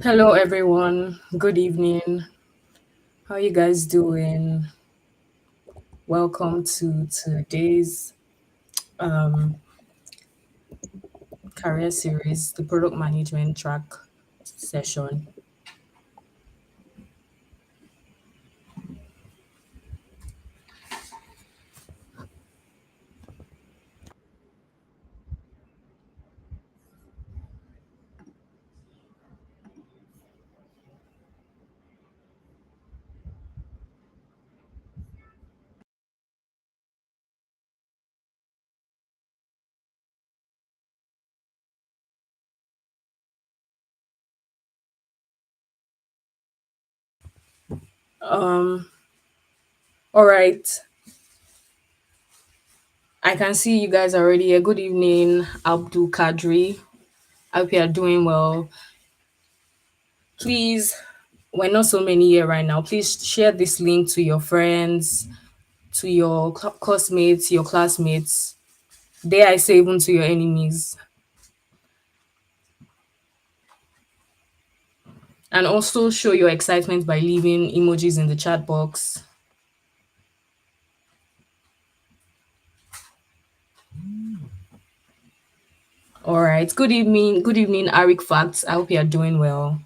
Hello, everyone. Good evening. How you guys doing? Welcome to today's um, career series, the product management track session. Um, all right. I can see you guys already here. Good evening, Abdul Kadri. I hope you are doing well. Please, we're not so many here right now. Please share this link to your friends, to your classmates, your classmates. Dare I say, even to your enemies. And also show your excitement by leaving emojis in the chat box. All right. Good evening. Good evening, Arik Facts. I hope you are doing well.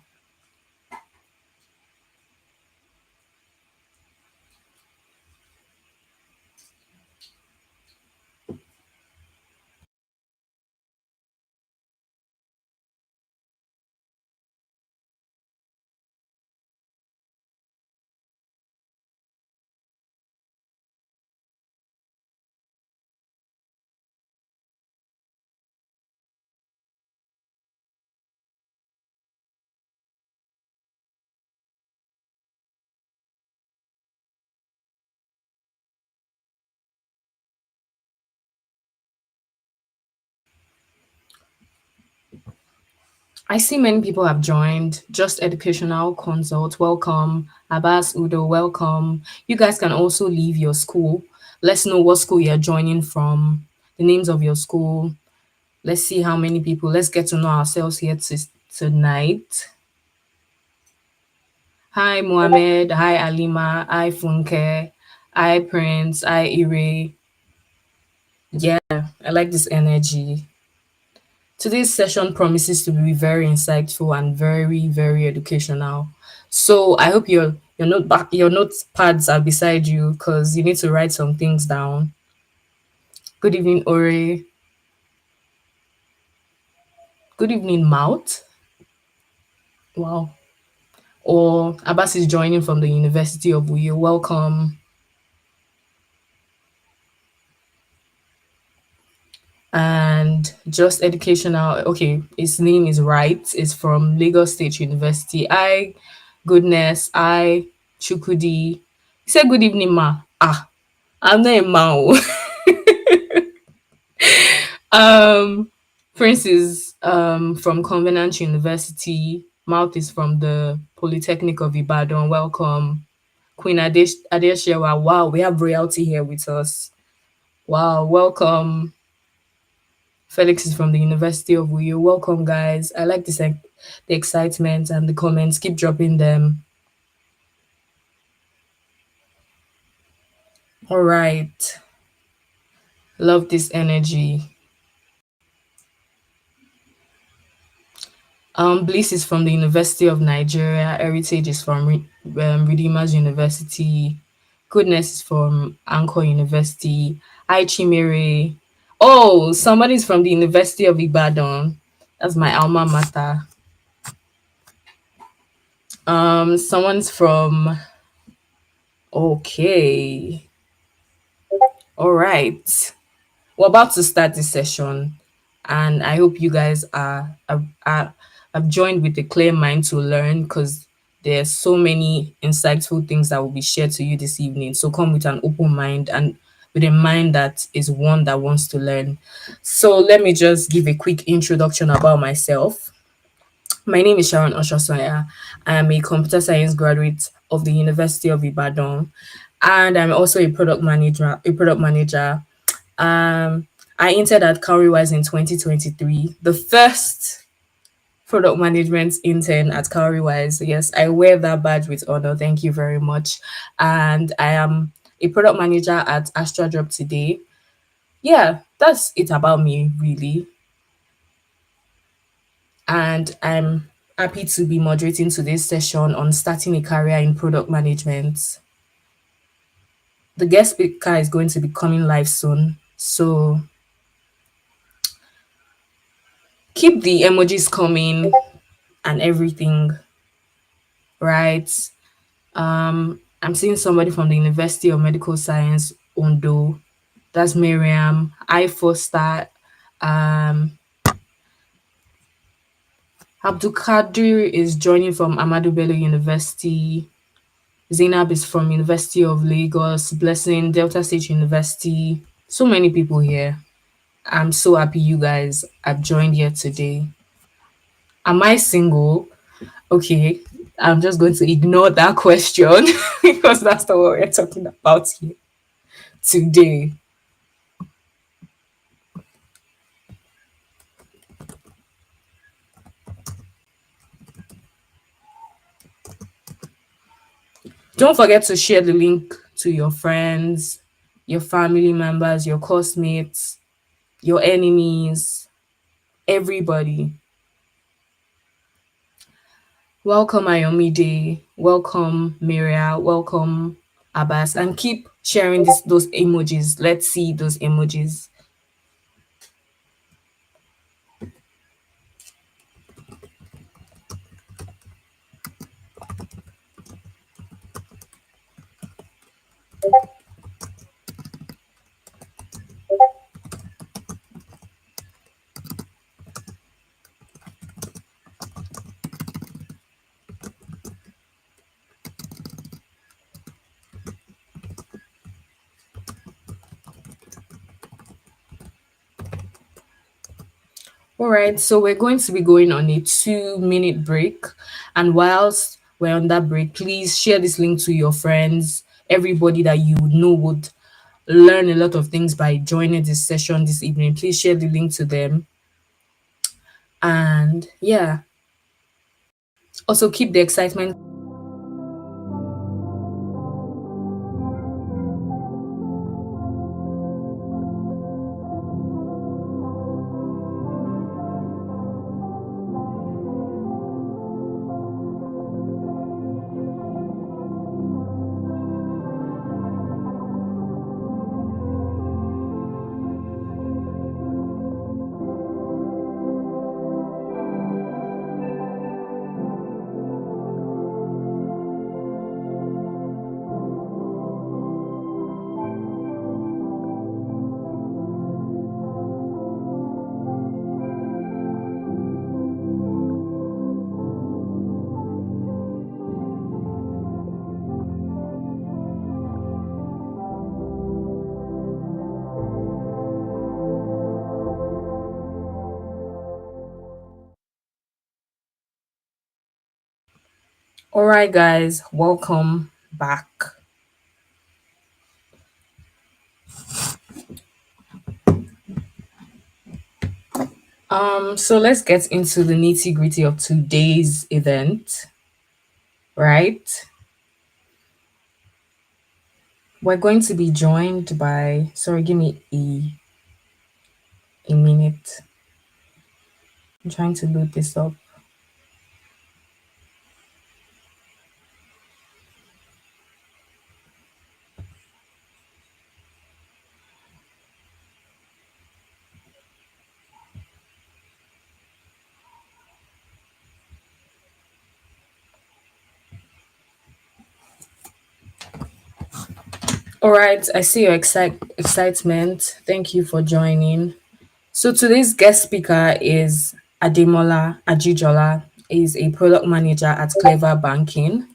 I see many people have joined. Just Educational Consult, welcome. Abbas Udo, welcome. You guys can also leave your school. Let's know what school you're joining from, the names of your school. Let's see how many people. Let's get to know ourselves here tonight. Hi, Mohammed. Hi, Alima. Hi, Funke. Hi, Prince. Hi, Ire. Yeah, I like this energy. Today's session promises to be very insightful and very, very educational. So I hope your notepads are beside you because you need to write some things down. Good evening, Ore. Good evening, Mouth. Wow. Or Abbas is joining from the University of Uyo. Welcome. And just educational. Okay, his name is right. It's from Lagos State University. I, goodness, I, Chukudi. He said, good evening, ma. Ah, I'm not a ma. Oh. um, Prince is from Covenant University. Mouth is from the Polytechnic of Ibadan. Welcome. Queen Adeshewa. Wow, we have royalty here with us. Wow, welcome. Felix is from the University of Uyo. Welcome, guys. I like this, like, the excitement and the comments. Keep dropping them. All right. Love this energy. Bliss is from the University of Nigeria. Heritage is from Redeemers University. Goodness is from Anchor University. Chimere. Oh, somebody's from the University of Ibadan. That's my alma mater. Someone's from. Okay. All right. We're about to start this session, and I hope you guys have joined with a clear mind to learn because there's so many insightful things that will be shared to you this evening. So come with an open mind and with a mind that is one that wants to learn. So let me just give a quick introduction about myself. My name is Sharon Oshosoya. I am a computer science graduate of the University of Ibadan, and I'm also a product manager. Um, I entered at Cowrywise in 2023, the first product management intern at Cowrywise. Yes, I wear that badge with honor. Thank you very much. And I am a product manager at Astra Job today. Yeah, that's it about me, really. And I'm happy to be moderating today's session on starting a career in product management. The guest speaker is going to be coming live soon. So keep the emojis coming and everything, right? I'm seeing somebody from the University of Medical Science, Ondo. That's Miriam. I Foster. Um, Abdul Kadir is joining from Amadu Bello University. Zainab is from University of Lagos. Blessing, Delta State University. So many people here. I'm so happy you guys have joined here today. Am I single? Okay, I'm just going to ignore that question because that's not what we're talking about here today. Don't forget to share the link to your friends, your family members, your classmates, your enemies, everybody. Welcome Ayomide, welcome Miria, welcome Abbas, and keep sharing those emojis. Let's see those emojis. All right, so we're going to be going on a 2 minute break. And whilst we're on that break, please share this link to your friends, everybody that you know would learn a lot of things by joining this session this evening. Please share the link to them. And yeah, also keep the excitement. All right, guys, welcome back. So let's get into the nitty gritty of today's event, right? We're going to be joined by, sorry, give me a minute. I'm trying to load this up. All right, I see your excitement. Thank you for joining. So today's guest speaker is Ademola Ajijola. Is a product manager at Cleva Banking.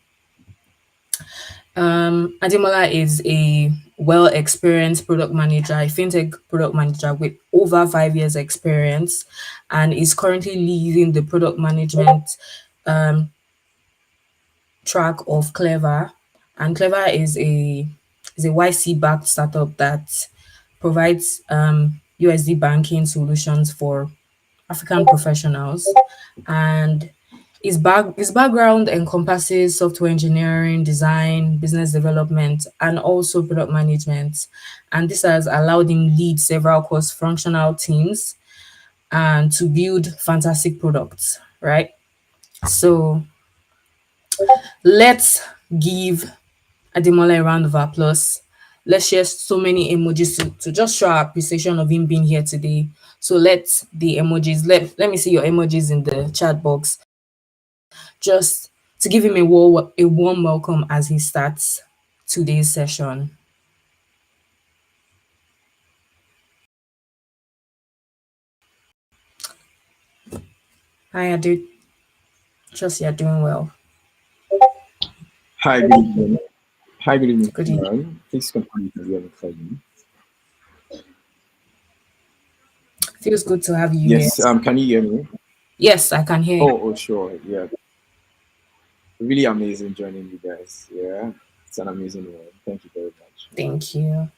Ademola is a well-experienced product manager, a fintech product manager with over 5 years experience, and is currently leading the product management um, track of Clever. And Clever is a YC-backed startup that provides USD banking solutions for African professionals, and his background encompasses software engineering, design, business development, and also product management. And this has allowed him lead several cross-functional teams and to build fantastic products, right? So let's give Ademola a round of applause. Let's share so many emojis to just show our appreciation of him being here today. So let me see your emojis in the chat box just to give him a warm welcome as he starts today's session. Hi Ade, trust you're doing well. Hi, good evening. Hi, good evening, Good evening. everyone. Please confirm you can hear me clearly. Feels good to have you here. Yes, can you hear me? Yes, I can hear you. Oh, sure. Yeah, really amazing joining you guys. Yeah, it's an amazing one. Thank you very much. Thank you.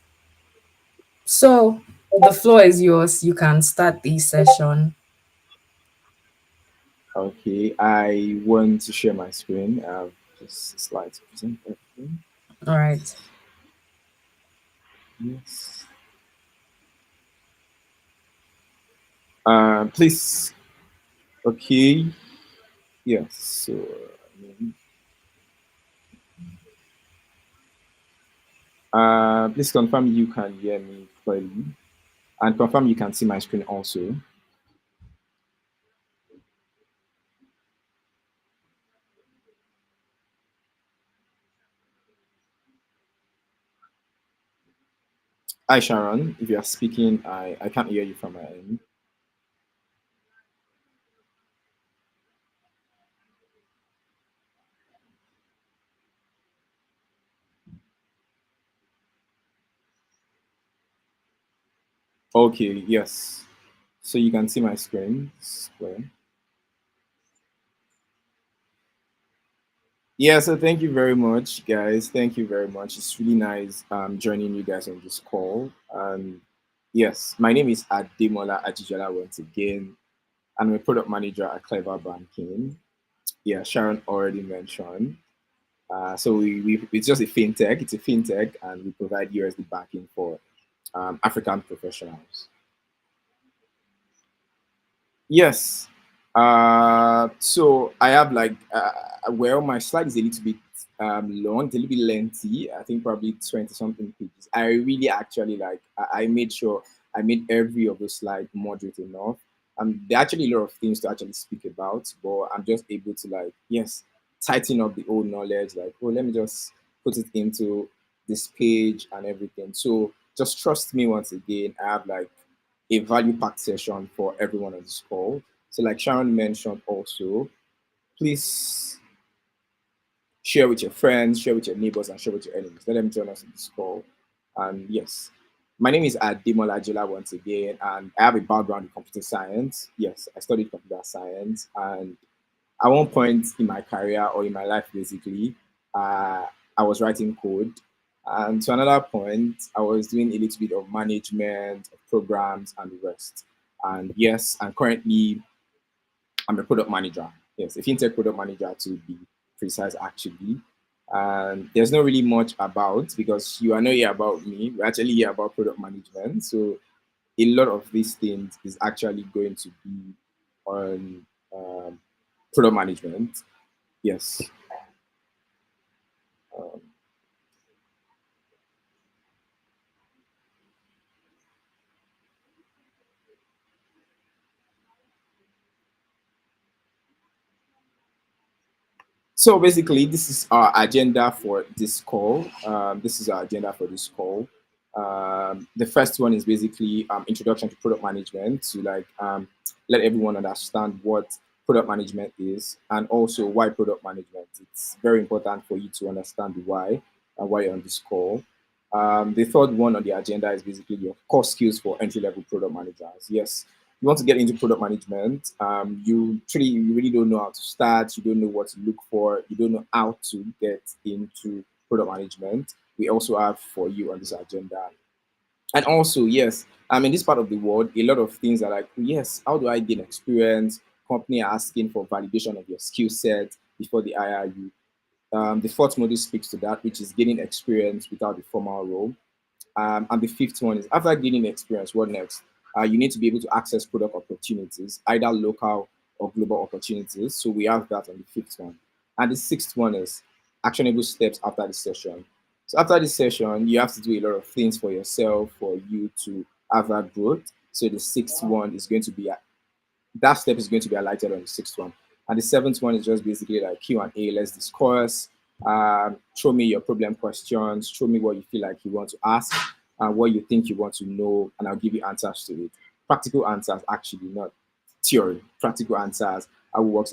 So the floor is yours. You can start the session. Okay, I want to share my screen. I have just slides to present everything. All right. Yes. Please. Okay. Yes. So, please confirm you can hear me clearly, and confirm you can see my screen also. Hi, Sharon. If you are speaking, I can't hear you from my end. Okay, yes. So you can see my screen. Square. Yeah, so thank you very much, guys. Thank you very much. It's really nice joining you guys on this call. Yes, my name is Ademola Ajijola once again. I'm a product manager at Cleva Banking. Yeah, Sharon already mentioned. So it's just a fintech. It's a fintech, and we provide USD backing for African professionals. Yes. So I have well, my slide is a little bit long, it's a little bit lengthy. I think probably 20 something pages. I really actually I made sure I made every of those slides moderate enough. There are actually a lot of things to actually speak about, but I'm just able to yes, tighten up the old knowledge. Like, oh, let me just put it into this page and everything. So just trust me once again. I have a value packed session for everyone on this call. So, like Sharon mentioned, also, please share with your friends, share with your neighbors, and share with your enemies. Let them join us in this call. And yes, my name is Ademola Ajijola once again, and I have a background in computer science. Yes, I studied computer science, and at one point in my career or in my life, basically, I was writing code. And to another point, I was doing a little bit of management, of programs, and the rest. And yes, and currently I'm a product manager. Yes, a fintech product manager to be precise, actually. And there's not really much about because you are not here about me. We're actually here about product management. So a lot of these things is actually going to be on product management. Yes. Um, So basically, this is our agenda for this call. This is our agenda for this call. The first one is basically introduction to product management to let everyone understand what product management is and also why product management. It's very important for you to understand the why and why you're on this call. The third one on the agenda is basically your core skills for entry level product managers. Yes, you want to get into product management, you really don't know how to start, you don't know what to look for, you don't know how to get into product management. We also have for you on this agenda And also, yes, in this part of the world, a lot of things are like, yes, how do I gain experience? Company are asking for validation of your skill set before they hire you. The fourth module speaks to that, which is gaining experience without the formal role. And the fifth one is after gaining experience, what next? You need to be able to access product opportunities, either local or global opportunities. So we have that on the fifth one. And the sixth one is actionable steps after the session. So after this session, you have to do a lot of things for yourself for you to have that growth. So the sixth one is going to be that step is going to be highlighted on the sixth one. And the seventh one is just basically like Q&A. Let's discuss. Throw me your problem questions. Show me what you feel like you want to ask and what you think you want to know, and I'll give you answers to it. Practical answers, actually, not theory. Practical answers. How it works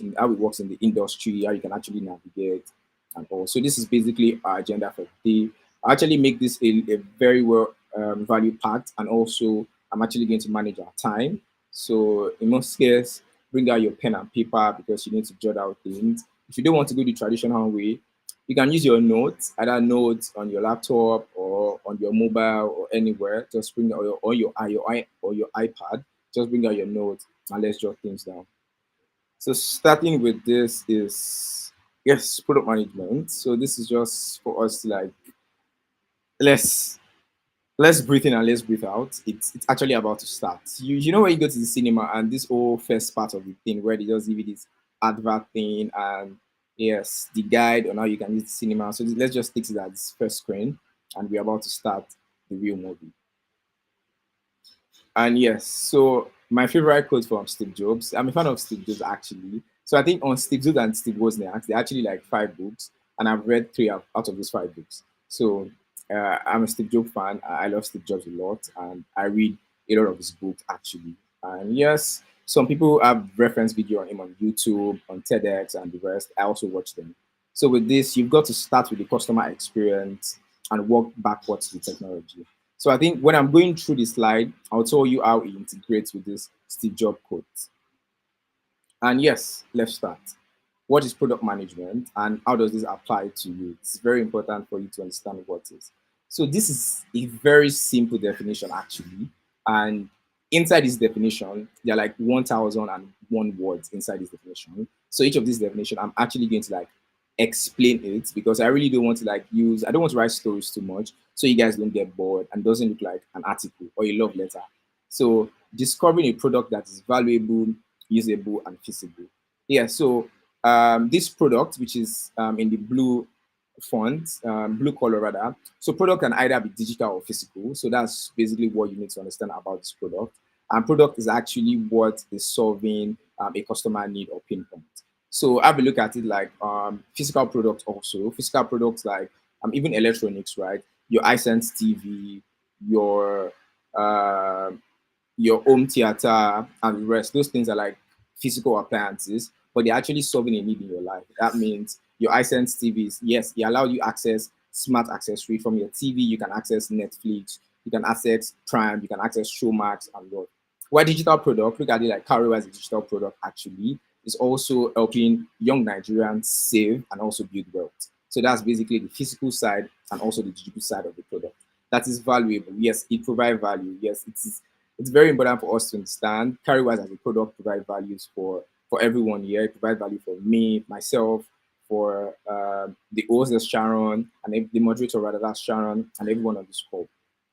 in the industry. How you can actually navigate and all. So this is basically our agenda for the day. I actually make this a very well value packed, and also I'm actually going to manage our time. So in most cases, bring out your pen and paper because you need to jot out things. If you don't want to go the traditional way, you can use your notes, either notes on your laptop or on your mobile or anywhere. Just bring out your iPad. Just bring out your notes and let's jot things down. So starting with this is, yes, product management. So this is just for us to like, let's let's breathe in and let's breathe out. It's actually about to start. You know when you go to the cinema and this whole first part of the thing where they just give you this advert thing and, yes, the guide on how you can use the cinema. So let's just take it as this first screen and we're about to start the real movie. And yes, so my favorite quote from Steve Jobs. I'm a fan of Steve Jobs actually. So I think on Steve Jobs and Steve Wozniak, they're actually like five books, and I've read three out of those five books. So I'm a Steve Jobs fan. I love Steve Jobs a lot, and I read a lot of his books actually. And yes, some people have reference video on him on YouTube, on TEDx, and the rest. I also watch them. So with this, you've got to start with the customer experience and work backwards to the technology. So I think when I'm going through the slide, I'll tell you how it integrates with this Steve Jobs quote. And yes, let's start. What is product management and how does this apply to you? It's very important for you to understand what it is. So this is a very simple definition actually. And inside this definition, there are like 1,001 words inside this definition. So each of these definition, I'm actually going to like explain it because I really don't want to like I don't want to write stories too much so you guys don't get bored and doesn't look like an article or a love letter. So discovering a product that is valuable, usable, and feasible. Yeah, so this product, which is in the blue font, blue color rather. So product can either be digital or physical. So that's basically what you need to understand about this product. And product is actually what is solving a customer need or pain point. So have a look at it like physical products also. Physical products like even electronics, right? Your iSense TV, your uh, your home theater and the rest. Those things are like physical appliances, but they're actually solving a need in your life. That means your iSense TVs, yes, it allow you access smart accessory from your TV. You can access Netflix, you can access Prime, you can access Showmax and what. Why digital product? Look at it like Cowrywise, a digital product actually is also helping young Nigerians save and also build wealth. So that's basically the physical side and also the digital side of the product. That is valuable. Yes, it provides value. Yes, it's very important for us to understand. Carrywise as a product provide values for everyone here. It provide value for me, myself, for the host, that's Sharon, and the moderator rather, that's Sharon, and everyone on this call.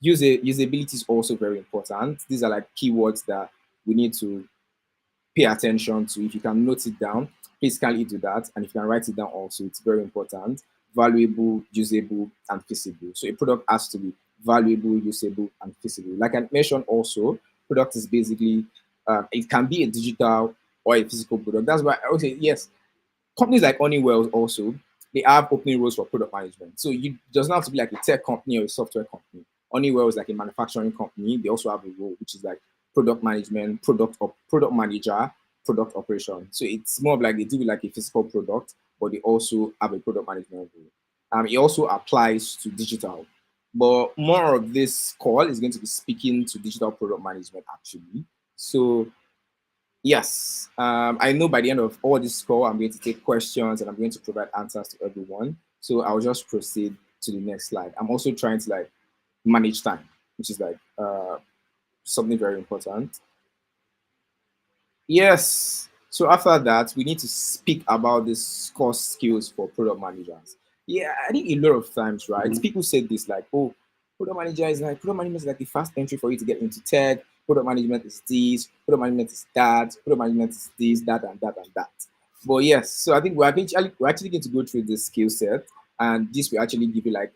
Usability is also very important. These are like keywords that we need to pay attention to. If you can note it down, please kindly do that. And if you can write it down also, it's very important. Valuable, usable, and feasible. So a product has to be valuable, usable, and feasible. Like I mentioned also, product is basically, it can be a digital or a physical product. That's why I would say, yes, companies like Honeywell also, they have opening roles for product management. So you does not have to be like a tech company or a software company. Honeywell is like a manufacturing company. They also have a role which is like product management, product manager, product operation. So it's more of like they do like a physical product, but they also have a product management role. It also applies to digital. But more of this call is going to be speaking to digital product management actually. So yes, I know by the end of all this call, I'm going to take questions and I'm going to provide answers to everyone. So I'll just proceed to the next slide. I'm also trying to like manage time. which is like something very important. Yes. So after that, we need to speak about this core skills for product managers. Yeah, I think a lot of times, right? People say this like, oh, product management is like the fast entry for you to get into tech. Product management is this, product management is that, product management is this, that, and that, and that. But yes, so I think we're actually going to go through this skill set, and this will actually give you like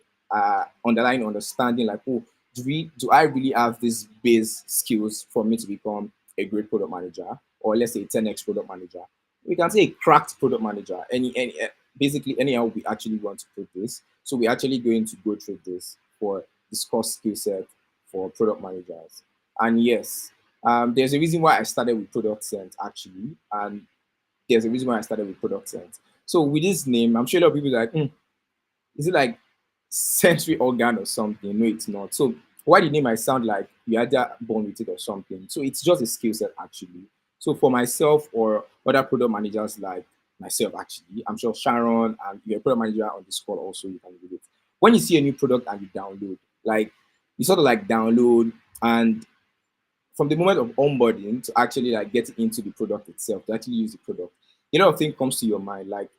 underlying understanding, like, oh, do I really have these base skills for me to become a great product manager, or let's say 10x product manager? We can say a cracked product manager. Basically anyhow we actually want to put this. So we're actually going to go through this for this core skill set for product managers. And yes, there's a reason why I started with product sense actually, and there's a reason why I started with product sense. So with this name, I'm sure a lot of people are like, is it like sensory organ or something? No, it's not. So why the name might sound like you either born with it or something. So it's just a skill set actually. So for myself or other product managers like myself, actually, I'm sure Sharon and you're a product manager on this call also, you can read it. When you see a new product and you download, like you sort of like download, and from the moment of onboarding to actually like getting into the product itself, to actually use the product, a lot of things comes to your mind. Like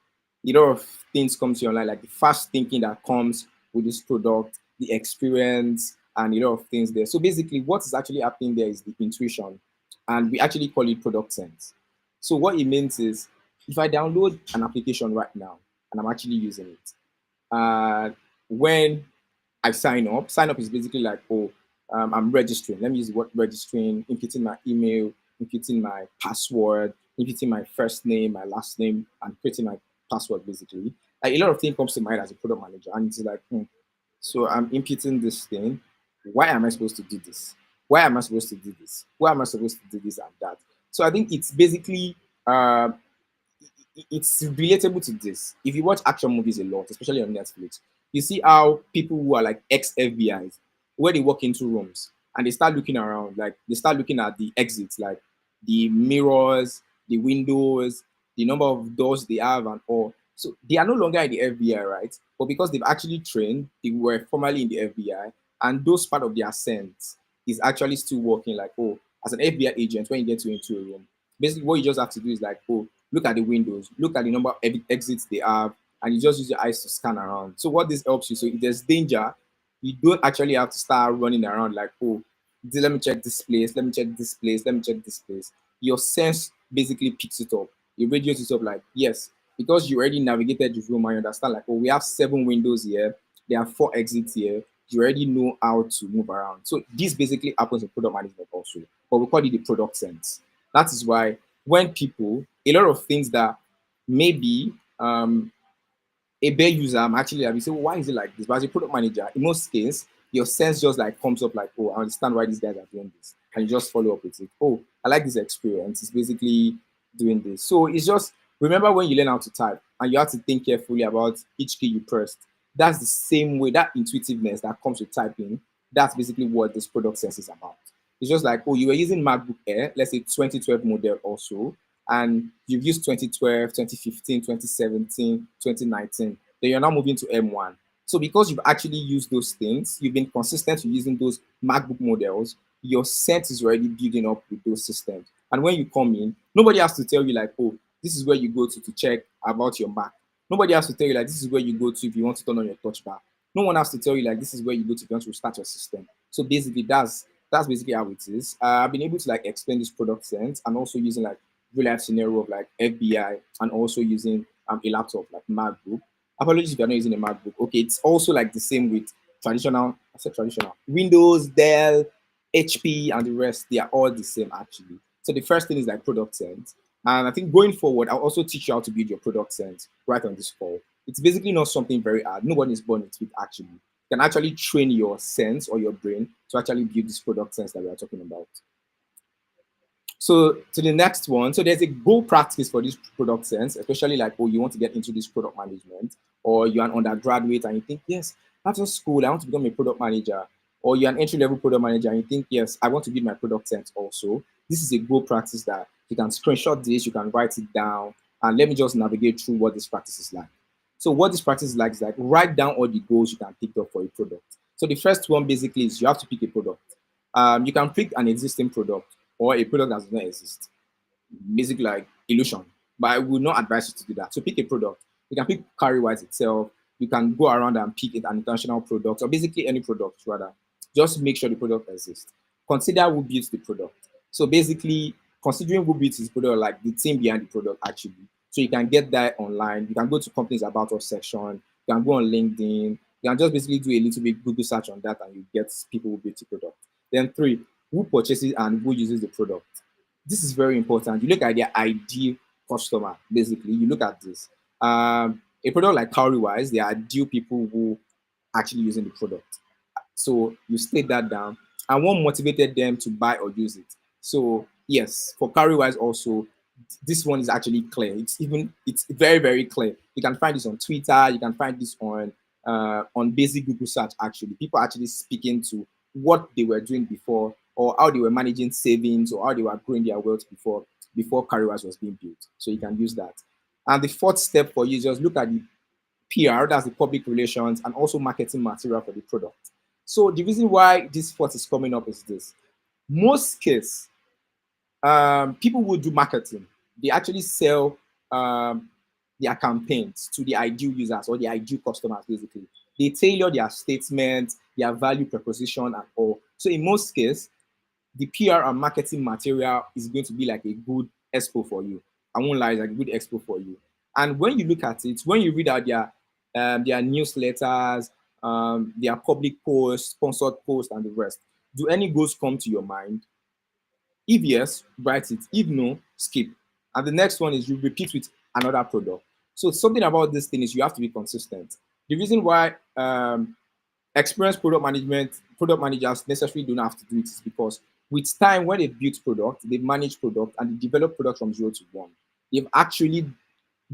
a lot of things come to your mind, like the fast thinking that comes with this product, the experience, and a lot of things there. So basically, what is actually happening there is the intuition, and we actually call it product sense. So what it means is, if I download an application right now and I'm actually using it, when I sign up is basically like, oh, I'm registering. Let me use the word registering, inputting my email, inputting my password, inputting my first name, my last name, and creating my password basically. Like a lot of things comes to mind as a product manager, and it's like, so I'm inputting this thing. Why am I supposed to do this? Why am I supposed to do this? Why am I supposed to do this and that? So I think it's basically it's relatable to this. If you watch action movies a lot, especially on Netflix, you see how people who are like ex FBI's, where they walk into rooms and they start looking around, like they start looking at the exits, like the mirrors, the windows, the number of doors they have, and all. So they are no longer in the FBI, right? But because they've actually trained, they were formerly in the FBI, and those part of their sense is actually still working. Like, oh, as an FBI agent, when you get into a room, basically what you just have to do is like, oh, look at the windows, look at the number of exits they have, and you just use your eyes to scan around. So what this helps you, so if there's danger, you don't actually have to start running around like, oh, let me check this place, let me check this place, let me check this place. Your sense basically picks it up. It radios it up like, yes, because you already navigated the room and you understand like, oh, we have 7 windows here, there are 4 exits here. You already know how to move around. So this basically happens in product management also, but we call it the product sense. That is why when people, a lot of things that maybe a bare user, I'm actually like, you say, well, why is it like this? But as a product manager, in most cases, your sense just like comes up like, oh, I understand why these guys are doing this. And you just follow up with it. Oh, I like this experience. It's basically doing this. So it's just remember when you learn how to type and you have to think carefully about each key you pressed. That's the same way, that intuitiveness that comes with typing, that's basically what this product sense is about. It's just like, oh, you were using MacBook Air, let's say 2012 model also, and you've used 2012, 2015, 2017, 2019, then you're now moving to M1. So because you've actually used those things, you've been consistent with using those MacBook models, your sense is already building up with those systems. And when you come in, nobody has to tell you like, oh, this is where you go to check about your Mac. Nobody has to tell you like, this is where you go to if you want to turn on your touch bar. No one has to tell you like, this is where you go to if you want to restart your system. So basically, that's basically how it is. I've been able to like explain this product sense and also using like real life scenario of like FBI and also using a laptop like MacBook. Apologies if you're not using a MacBook. Okay, it's also like the same with traditional, I said traditional, Windows, Dell, HP, and the rest. They are all the same actually. So the first thing is like product sense. And I think going forward, I'll also teach you how to build your product sense right on this call. It's basically not something very hard. No one is born with it actually. You can actually train your sense or your brain to actually build this product sense that we are talking about. So to the next one, so there's a goal practice for this product sense, especially like, oh, you want to get into this product management, or you're an undergraduate and you think, yes, after school I want to become a product manager, or you're an entry level product manager and you think, yes, I want to build my product sense also. This is a goal practice that you can screenshot this, you can write it down, and let me just navigate through what this practice is like. So what this practice is like write down all the goals you can pick up for a product. So the first one basically is you have to pick a product. You can pick an existing product or a product that does not exist, basically like illusion. But I would not advise you to do that. So pick a product. You can pick Cowrywise itself. You can go around and pick it an international product or basically any product rather. Just make sure the product exists. Consider who builds the product. So basically, considering who builds this product, like the team behind the product actually. So you can get that online. You can go to companies about us section. You can go on LinkedIn. You can just basically do a little bit Google search on that and you get people who build the product. Then three, who purchases and who uses the product. This is very important. You look at their ideal customer, basically. You look at this. A product like Cowrywise, they are ideal people who actually using the product. So you state that down. And what motivated them to buy or use it? So yes, for Cowrywise also, this one is actually clear. It's very, very clear. You can find this on Twitter, you can find this on basic Google search actually. People actually speaking to what they were doing before or how they were managing savings or how they were growing their wealth before Cowrywise was being built. So you can use that. And the fourth step for you is just look at the PR, that's the public relations, and also marketing material for the product. So the reason why this fourth is coming up is this. Most case, people will do marketing. They actually sell their campaigns to the ideal users or the ideal customers, basically. They tailor their statements, their value proposition, and all. So in most cases, the PR and marketing material is going to be like a good expo for you. I won't lie, it's like a good expo for you. And when you look at it, when you read out their newsletters, their public posts, sponsored posts, and the rest, do any goals come to your mind? If yes, write it. If no, skip. And the next one is you repeat with another product. So something about this thing is you have to be consistent. The reason why experienced product managers necessarily don't have to do it is because with time, when they build product, they manage product and they develop product from 0 to 1. They've actually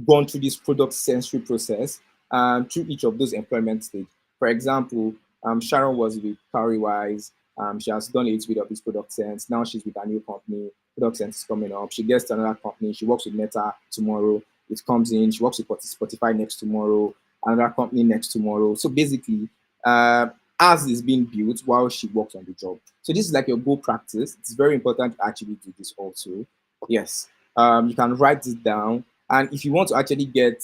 gone through this product sensory process through each of those employment stage. For example, Sharon was with Cowrywise. She has done a little bit of this product sense. Now she's with a new company. Product sense is coming up. She gets to another company. She works with Meta tomorrow. It comes in. She works with Spotify next tomorrow. Another company next tomorrow. So basically, as is being built while she works on the job. So this is like your goal practice. It's very important to actually do this also. Yes. You can write this down. And if you want to actually get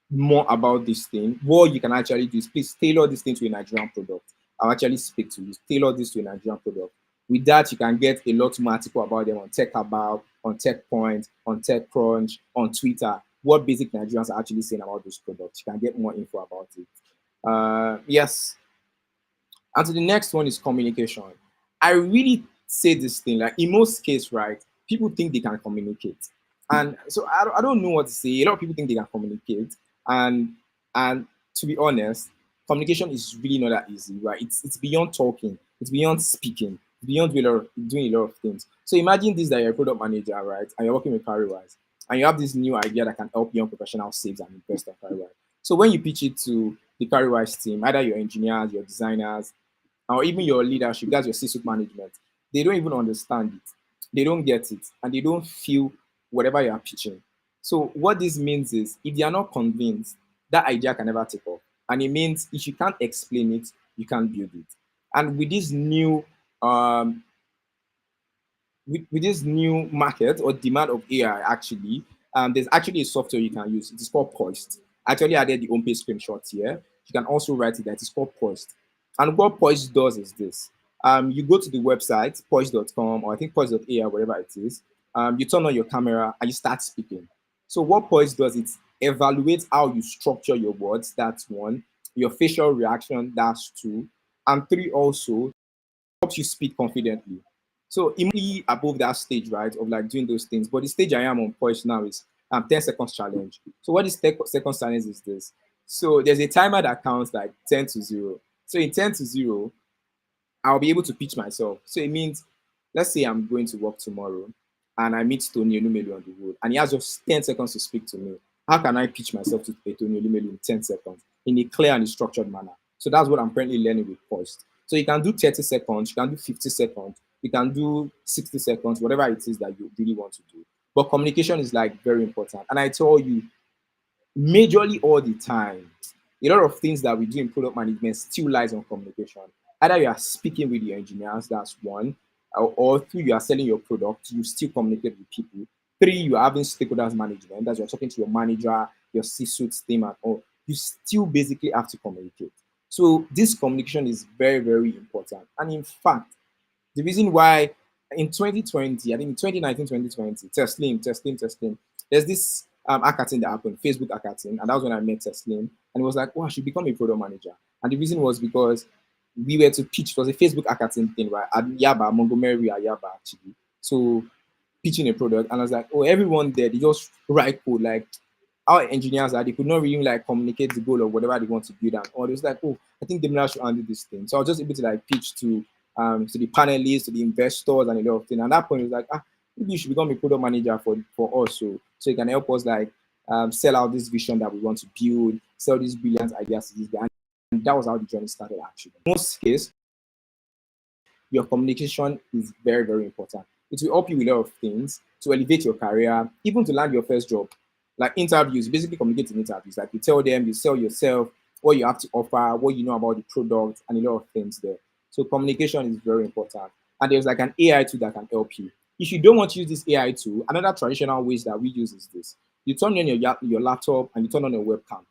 more about this thing, what you can actually do is please tailor this thing to a Nigerian product. I'll actually speak to you. Tailor this to a Nigerian product. With that, you can get a lot more article about them on Tech About, on Tech Point, on TechCrunch, on Twitter. What basic Nigerians are actually saying about those products. You can get more info about it. Yes. And so the next one is communication. I really say this thing like in most cases, right? People think they can communicate, and so I don't know what to say. A lot of people think they can communicate, and and to be honest, communication is really not that easy, right? It's beyond talking, it's beyond speaking, it's beyond doing a lot of things. So imagine this that you're a product manager, right? And you're working with Cowrywise, and you have this new idea that can help young professionals save and invest on Cowrywise. So when you pitch it to the Cowrywise team, either your engineers, your designers, or even your leadership, that's your C-suite management, they don't even understand it. They don't get it, and they don't feel whatever you are pitching. So what this means is if they are not convinced, that idea can never take off. And it means if you can't explain it, you can't build it. And with this new um, with this new market or demand of AI, actually, there's actually a software you can use. It is called Poised. I actually added the homepage screenshot here. You can also write it that it's called Poised. And what Poised does is this. You go to the website, poised.com, or I think poised.ai, whatever it is. You turn on your camera and you start speaking. So what Poised does, it evaluates how you structure your words. That's one. Your facial reaction, that's two. And three, also helps you speak confidently. So immediately above that stage, right, of like doing those things. But the stage I am on Porsche now is 10 seconds challenge. So what is 10 seconds challenge is this? So there's a timer that counts like 10 to 0. So in 10 to 0, I'll be able to pitch myself. So it means, let's say I'm going to work tomorrow and I meet Tony Olumelu on the road and he has just 10 seconds to speak to me. How can I pitch myself to Tony Olumelu in 10 seconds in a clear and structured manner? So that's what I'm currently learning with Poised. So you can do 30 seconds, you can do 50 seconds, you can do 60 seconds, whatever it is that you really want to do. But communication is like very important. And I tell you, majorly all the time, a lot of things that we do in product management still lies on communication. Either you are speaking with your engineers, that's one, or two, you are selling your product, you still communicate with people. Three, you are having stakeholders management, that's you're talking to your manager, your C-suite team, and all. You still basically have to communicate. So this communication is very, very important. And in fact, the reason why in 2020, I think in 2019, 2020, Teslim, there's this hackathon that happened, Facebook hackathon, and that was when I met Teslim. And it was like, oh, I should become a product manager. And the reason was because we were to pitch, it was a Facebook hackathon thing, right? At Yaba, Montgomery at Yaba, actually. So pitching a product, and I was like, oh, everyone there, they just write code. Like our engineers are, they could not really like communicate the goal of whatever they want to build. And or it was like, oh, I think Demila should handle this thing. So I was just able to like pitch to the panelists, to the investors, and a lot of things. And at that point, it was like, maybe you should become a product manager for us, so you can help us like sell out this vision that we want to build, sell these brilliant ideas to this guy. And that was how the journey started. Actually, in most cases, your communication is very, very important. It will help you with a lot of things to elevate your career, even to land your first job. Like interviews, you basically communicate in interviews. Like you tell them, you sell yourself, what you have to offer, what you know about the product, and a lot of things there. So communication is very important. And there's like an AI tool that can help you. If you don't want to use this AI tool, another traditional ways that we use is this. You turn on your laptop and you turn on your webcam.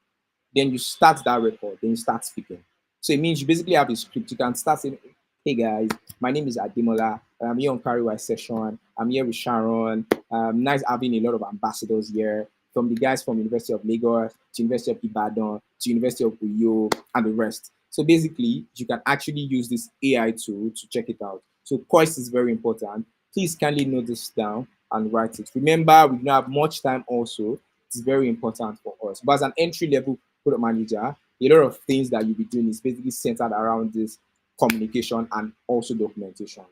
Then you start that record, then you start speaking. So it means you basically have a script. You can start saying, hey guys, my name is Ademola. I'm here on Cowrywise session. I'm here with Sharon. Nice having a lot of ambassadors here, from the guys from University of Lagos to University of Ibadan to University of Uyo and the rest. So basically, you can actually use this AI tool to check it out. So course is very important. Please kindly note this down and write it. Remember, we don't have much time also. It's very important for us. But as an entry level product manager, a lot of things that you'll be doing is basically centered around this communication and also documentation.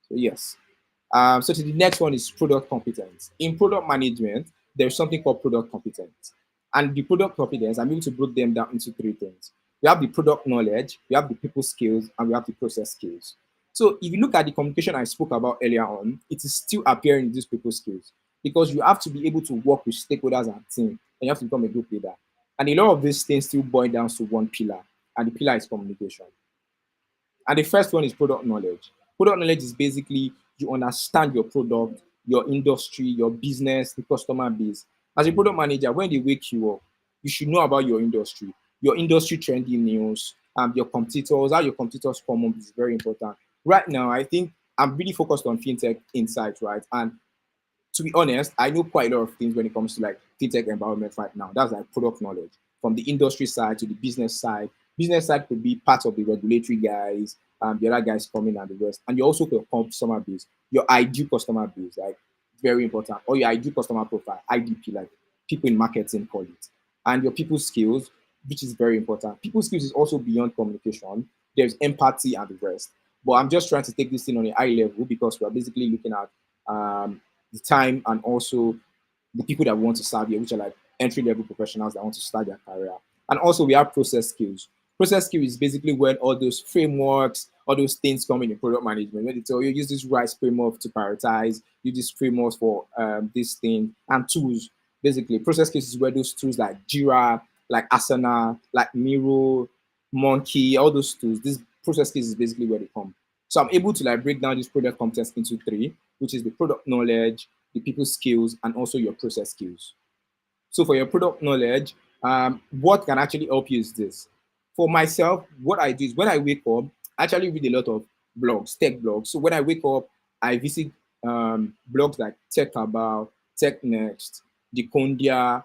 So yes. So to the next one is product competence. In product management, there's something called product competence. And the product competence, I'm able to break them down into three things. We have the product knowledge, we have the people skills, and we have the process skills. So if you look at the communication I spoke about earlier on, it is still appearing in these people skills because you have to be able to work with stakeholders and team, and you have to become a group leader. And a lot of these things still boil down to one pillar, and the pillar is communication. And the first one is product knowledge. Product knowledge is basically you understand your product, your industry, your business, the customer base. As a product manager, when they wake you up, you should know about your industry trending news, your competitors, how your competitors come up is very important. Right now, I think I'm really focused on fintech insights, right? And to be honest, I know quite a lot of things when it comes to like fintech environment right now. That's like product knowledge from the industry side to the business side. Business side could be part of the regulatory guys, the other guys coming and the rest. And you also your customer base, your ideal customer base, like very important, or your ideal customer profile, IDP, like people in marketing call it, and your people skills, which is very important. People skills is also beyond communication. There's empathy and the rest. But I'm just trying to take this thing on a high level because we're basically looking at the time and also the people that we want to serve here, which are like entry level professionals that want to start their career. And also we have process skills. Process skill is basically when all those frameworks, all those things come in product management. When they tell you use this RISE framework to prioritize, use this framework for this thing and tools. Basically, process skills is where those tools like Jira, like Asana, like Miro, Monkey, all those tools. This process skills is basically where they come. So I'm able to like break down this product competence into three, which is the product knowledge, the people skills, and also your process skills. So for your product knowledge, what can actually help you is this. For myself, what I do is when I wake up, I actually read a lot of blogs, tech blogs. So when I wake up, I visit blogs like Tech About, Tech Next, Decondia,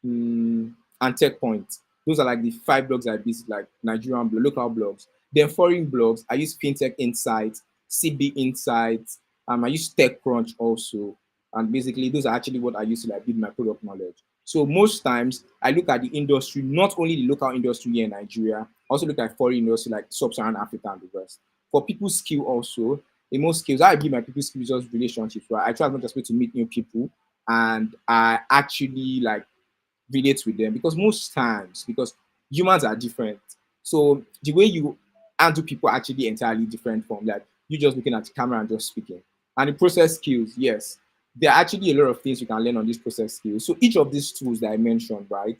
and Tech Point. Those are like the five blogs I visit, like Nigerian local blogs. Then foreign blogs, I use FinTech Insights, CB Insights. I use TechCrunch also. And basically, those are actually what I use to like build my product knowledge. So most times I look at the industry, not only the local industry here in Nigeria, I also look at foreign industry like Sub-Saharan Africa and the rest. For people skill also, in most skills, I build my people skills just relationships, right? I try as much as possible to meet new people and I actually like relate with them because most times, because humans are different. So the way you handle people are actually entirely different from like you just looking at the camera and just speaking. And the process skills, yes, there are actually a lot of things you can learn on these process skills. So each of these tools that I mentioned, right,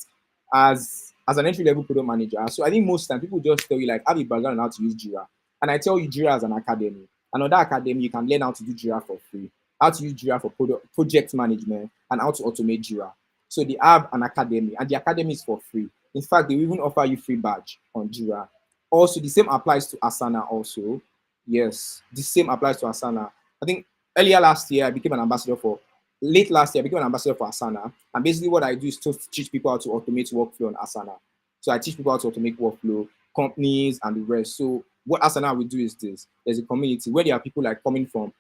has as an entry level product manager. So I think most time people just tell you like have a background on how to use Jira, and I tell you Jira as an academy. And on that academy, you can learn how to do Jira for free, how to use Jira for project management, and how to automate Jira. So they have an academy, and the academy is for free. In fact, they even offer you free badge on Jira. Also, the same applies to Asana. Also, yes, the same applies to Asana. I think earlier last year I became an ambassador for. Late last year, I became an ambassador for Asana. And basically, what I do is to teach people how to automate workflow on Asana. So I teach people how to automate workflow, companies, and the rest. So what Asana will do is this: there's a community where there are people like coming from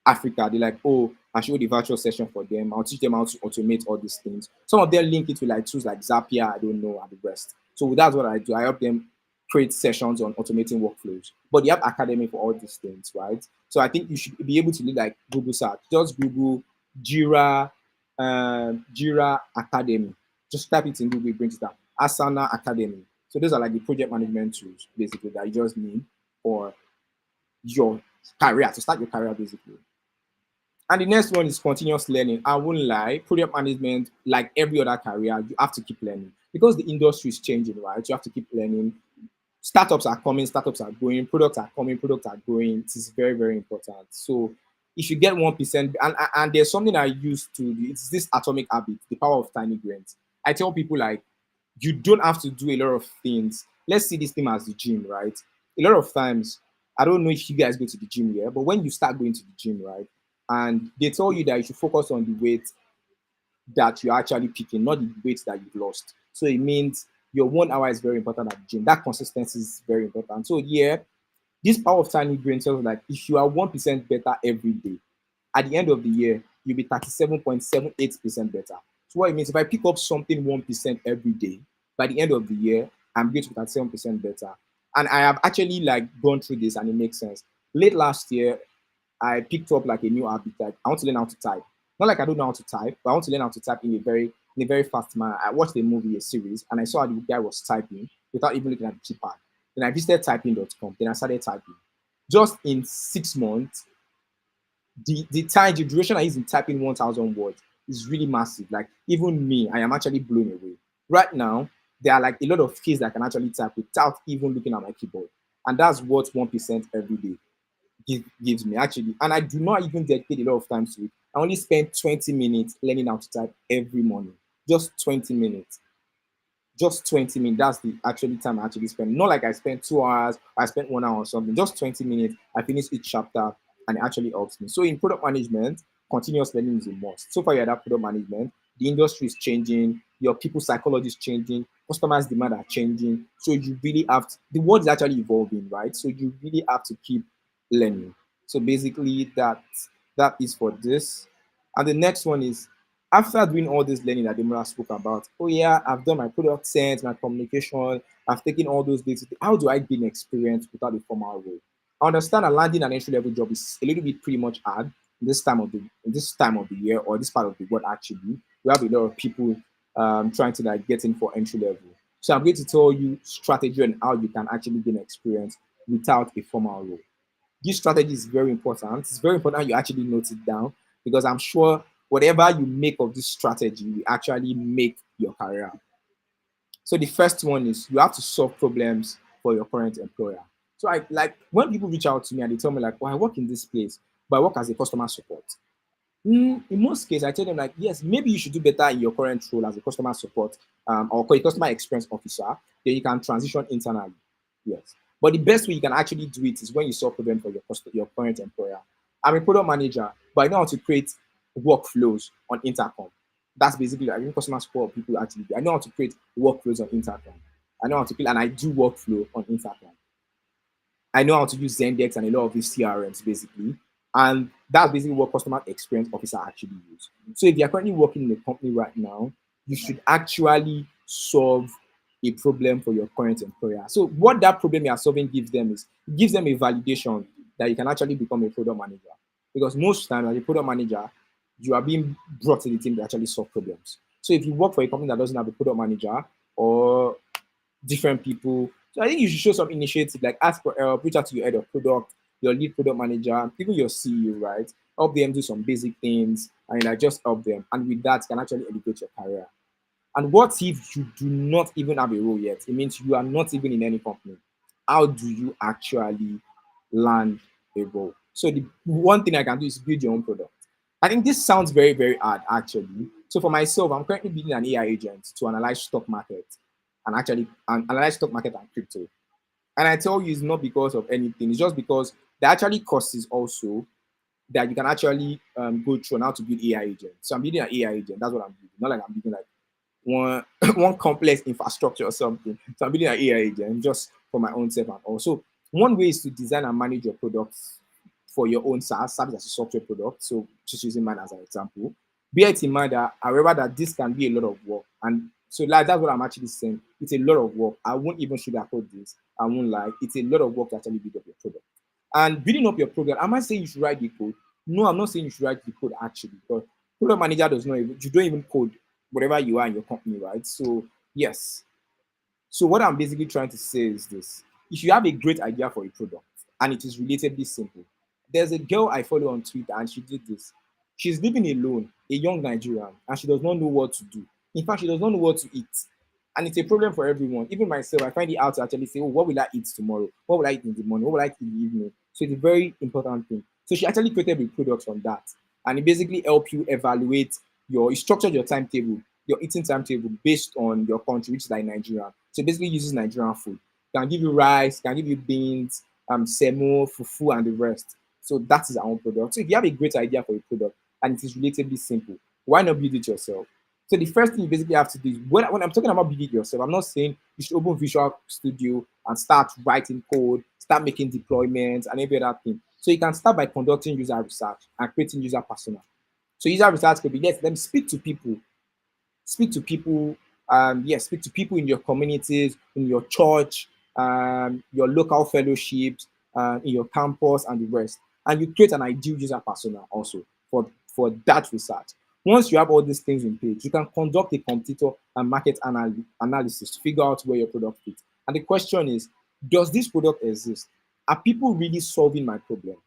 Africa. They're like, oh, I show the virtual session for them. I'll teach them how to automate all these things. Some of them link it to like tools like Zapier, I don't know, and the rest. So that's what I do. I help them create sessions on automating workflows. But you have academy for all these things, right? So I think you should be able to do like Google search. Just Google Jira, Jira Academy. Just type it in Google, it brings it up. Asana Academy. So those are like the project management tools basically that you just need for your career to start your career basically. And the next one is continuous learning. I won't lie, project management, like every other career, you have to keep learning because the industry is changing, right? You have to keep learning. Startups are coming, startups are growing, products are coming, products are growing. It is very, very important. So if you get 1%, and there's something I used to do, it's this atomic habit, the power of tiny grains. I tell people like, you don't have to do a lot of things. Let's see this thing as the gym, right? A lot of times, I don't know if you guys go to the gym here, but when you start going to the gym, right, and they tell you that you should focus on the weight that you're actually picking, not the weight that you've lost. So it means your 1 hour is very important at the gym. That consistency is very important. So yeah, this power of tiny grain tells like if you are 1% better every day, at the end of the year, you'll be 37.78% better. So what it means, if I pick up something 1% every day, by the end of the year, I'm going to be 37% better. And I have actually like gone through this and it makes sense. Late last year, I picked up like a new habit. Like I want to learn how to type. Not like I don't know how to type, but I want to learn how to type in a very fast manner. I watched a movie, a series, and I saw how the guy was typing without even looking at the keypad. Then I visited typing.com. Then I started typing. Just in 6 months, the duration I use in typing 1,000 words is really massive. Like even me, I am actually blown away. Right now, there are like a lot of keys that I can actually type without even looking at my keyboard, and that's what 1% every day gives me actually. And I do not even dedicate a lot of time to it. I only spend 20 minutes learning how to type every morning. Just 20 minutes. Just 20 minutes. That's the actually time I actually spend. Not like I spent 2 hours, I spent 1 hour or something. Just 20 minutes. I finish each chapter and it actually helps me. So in product management, continuous learning is a must. So far, you're at product management. The industry is changing, your people psychology is changing, customers' demand are changing. So you really have to, the world is actually evolving, right? So you really have to keep learning. So basically that is for this. And the next one is after doing all this learning that Demola spoke about, oh yeah, I've done my product sense, my communication, I've taken all those data. How do I gain experience without a formal role? I understand that landing an entry level job is a little bit pretty much hard in this time of the year or this part of the world actually. We have a lot of people trying to like get in for entry level. So I'm going to tell you strategy and how you can actually gain experience without a formal role. This strategy is very important. It's very important you actually note it down because I'm sure whatever you make of this strategy will actually make your career. So the first one is you have to solve problems for your current employer. So I like when people reach out to me and they tell me like, "Oh, I work in this place, but I work as a customer support." In most cases, I tell them like, yes, maybe you should do better in your current role as a customer support or a customer experience officer. Then you can transition internally. Yes, but the best way you can actually do it is when you solve problem for your current employer. I'm a product manager, but I know how to create workflows on Intercom. That's basically like customer support people actually do. I know how to create workflows on Intercom. I know how to create, and I do workflow on Intercom. I know how to use Zendex and a lot of these CRMs basically. And that's basically what customer experience officer actually use. So if you're currently working in a company right now, you should actually solve a problem for your current employer. So what that problem you are solving gives them is it gives them a validation that you can actually become a product manager. Because most times as a product manager, you are being brought to the team to actually solve problems. So if you work for a company that doesn't have a product manager or different people. So I think you should show some initiative, like ask for help, reach out to your head of product, your lead product manager, even your CEO, right? Help them do some basic things and like just help them. And with that, you can actually elevate your career. And what if you do not even have a role yet? It means you are not even in any company. How do you actually land a role? So the one thing I can do is build your own product. I think this sounds very, very hard actually. So for myself, I'm currently building an AI agent to analyze stock market and actually analyze stock market and crypto. And I tell you, it's not because of anything. It's just because there are actually courses also that you can actually go through on how to build AI agent. So I'm building an AI agent. That's what I'm building. Not like I'm building like one one complex infrastructure or something. So I'm building an AI agent just for my own self and also one way is to design and manage your products for your own SaaS, service as a software product. So just using mine as an example. Bear it in mind that however that this can be a lot of work. And so like that's what I'm actually saying. It's a lot of work. I won't even sugarcoat this. I won't lie. It's a lot of work to actually build up your product. And building up your product, am I saying you should write the code? No, I'm not saying you should write the code actually, because product manager does not even you don't even code whatever you are in your company, right? So yes, so what I'm basically trying to say is this: if you have a great idea for a product and it is relatively simple, there's a girl I follow on Twitter and she did this. She's living alone, a young Nigerian, and she does not know what to do. In fact, she does not know what to eat. And it's a problem for everyone. Even myself, I find it hard to actually say, oh, what will I eat tomorrow? What will I eat in the morning? What will I eat in the evening? So it's a very important thing. So she actually created a product from that. And it basically help you evaluate you structured your timetable, your eating timetable based on your country, which is like Nigeria. So it basically uses Nigerian food. Can give you rice, can give you beans, semo, fufu, and the rest. So that is our own product. So if you have a great idea for a product and it is relatively simple, why not build it yourself? So the first thing you basically have to do is when I'm talking about building it yourself, I'm not saying you should open Visual Studio and start writing code, start making deployments and every other thing. So you can start by conducting user research and creating user persona. So user research could be yes, let me speak to people, yes, speak to people in your communities, in your church, your local fellowships, in your campus, and the rest. And you create an ideal user persona also for that research. Once you have all these things in place, you can conduct a competitor and market analysis to figure out where your product fits. And the question is, does this product exist? Are people really solving my problem?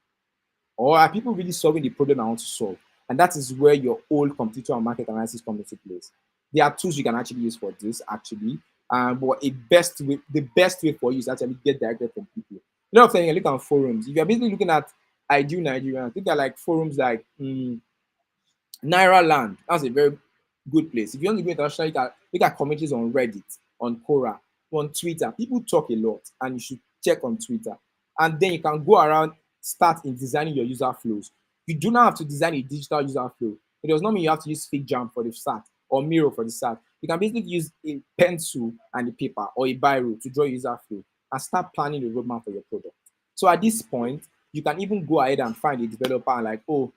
Or are people really solving the problem I want to solve? And that is where your old competitor and market analysis comes into place. There are tools you can actually use for this, actually. But the best way for you is actually get directly from people. A lot of times you look at forums. If you're basically looking at ideal Nigerian, I think they're like forums like Naira Land. That's a very good place. If you want to go international, look at communities on Reddit, on Quora, on Twitter. People talk a lot, and you should check on Twitter. And then you can go around, start in designing your user flows. You do not have to design a digital user flow. It does not mean you have to use FigJam for the start or Miro for the start. You can basically use a pencil and a paper or a biro to draw a user flow and start planning the roadmap for your product. So at this point, you can even go ahead and find a developer and like, oh,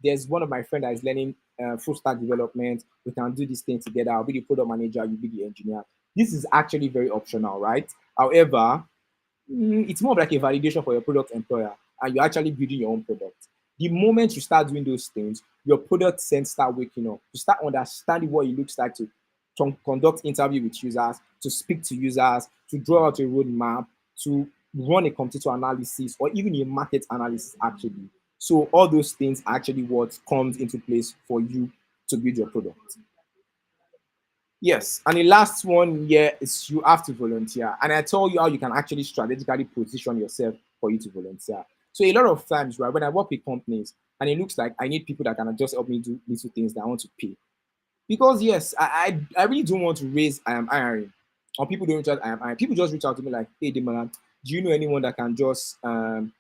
there's one of my friends that is learning full stack development. We can do this thing together. I'll be the product manager, you'll be the engineer. This is actually very optional, right? However, it's more of like a validation for your product employer, and you're actually building your own product. The moment you start doing those things, your product sense start waking up. You start understanding what it looks like to conduct interview with users, to speak to users, to draw out a roadmap, to run a competitor analysis, or even a market analysis actually. So all those things are actually what comes into place for you to build your product. Yes, and the last one here is you have to volunteer. And I told you how you can actually strategically position yourself for you to volunteer. So a lot of times, right, when I work with companies and it looks like I need people that can just help me do little things that I want to pay, because yes, I really don't want to raise I am hiring, or people don't reach out I am hiring. People just reach out to me like, hey, Demola, do you know anyone that can just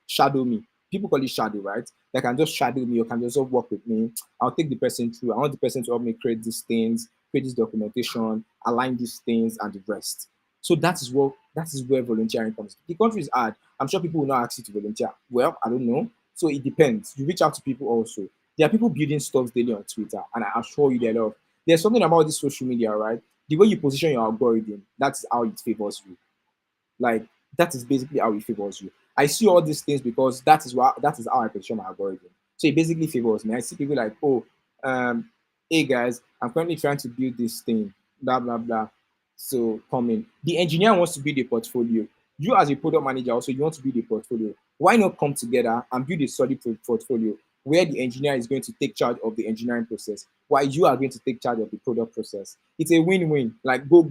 shadow me? People call it shadow, right? That can just shadow me or can just work with me. I'll take the person through. I want the person to help me create these things, create this documentation, align these things, and the rest. So that is where volunteering comes. The country is hard. I'm sure people will not ask you to volunteer. Well, I don't know. So it depends. You reach out to people also. There are people building stuff daily on Twitter, and I assure you there are a lot of there's something about this social media, right? The way you position your algorithm, that's how it favors you. Like that is basically how it favors you. I see all these things because that is how I position my algorithm. So it basically favors me. I see people like, oh, hey guys, I'm currently trying to build this thing, blah blah blah. So come in. The engineer wants to build a portfolio. You as a product manager also you want to build a portfolio. Why not come together and build a solid portfolio? where the engineer is going to take charge of the engineering process, while you are going to take charge of the product process. It's a win-win. Like go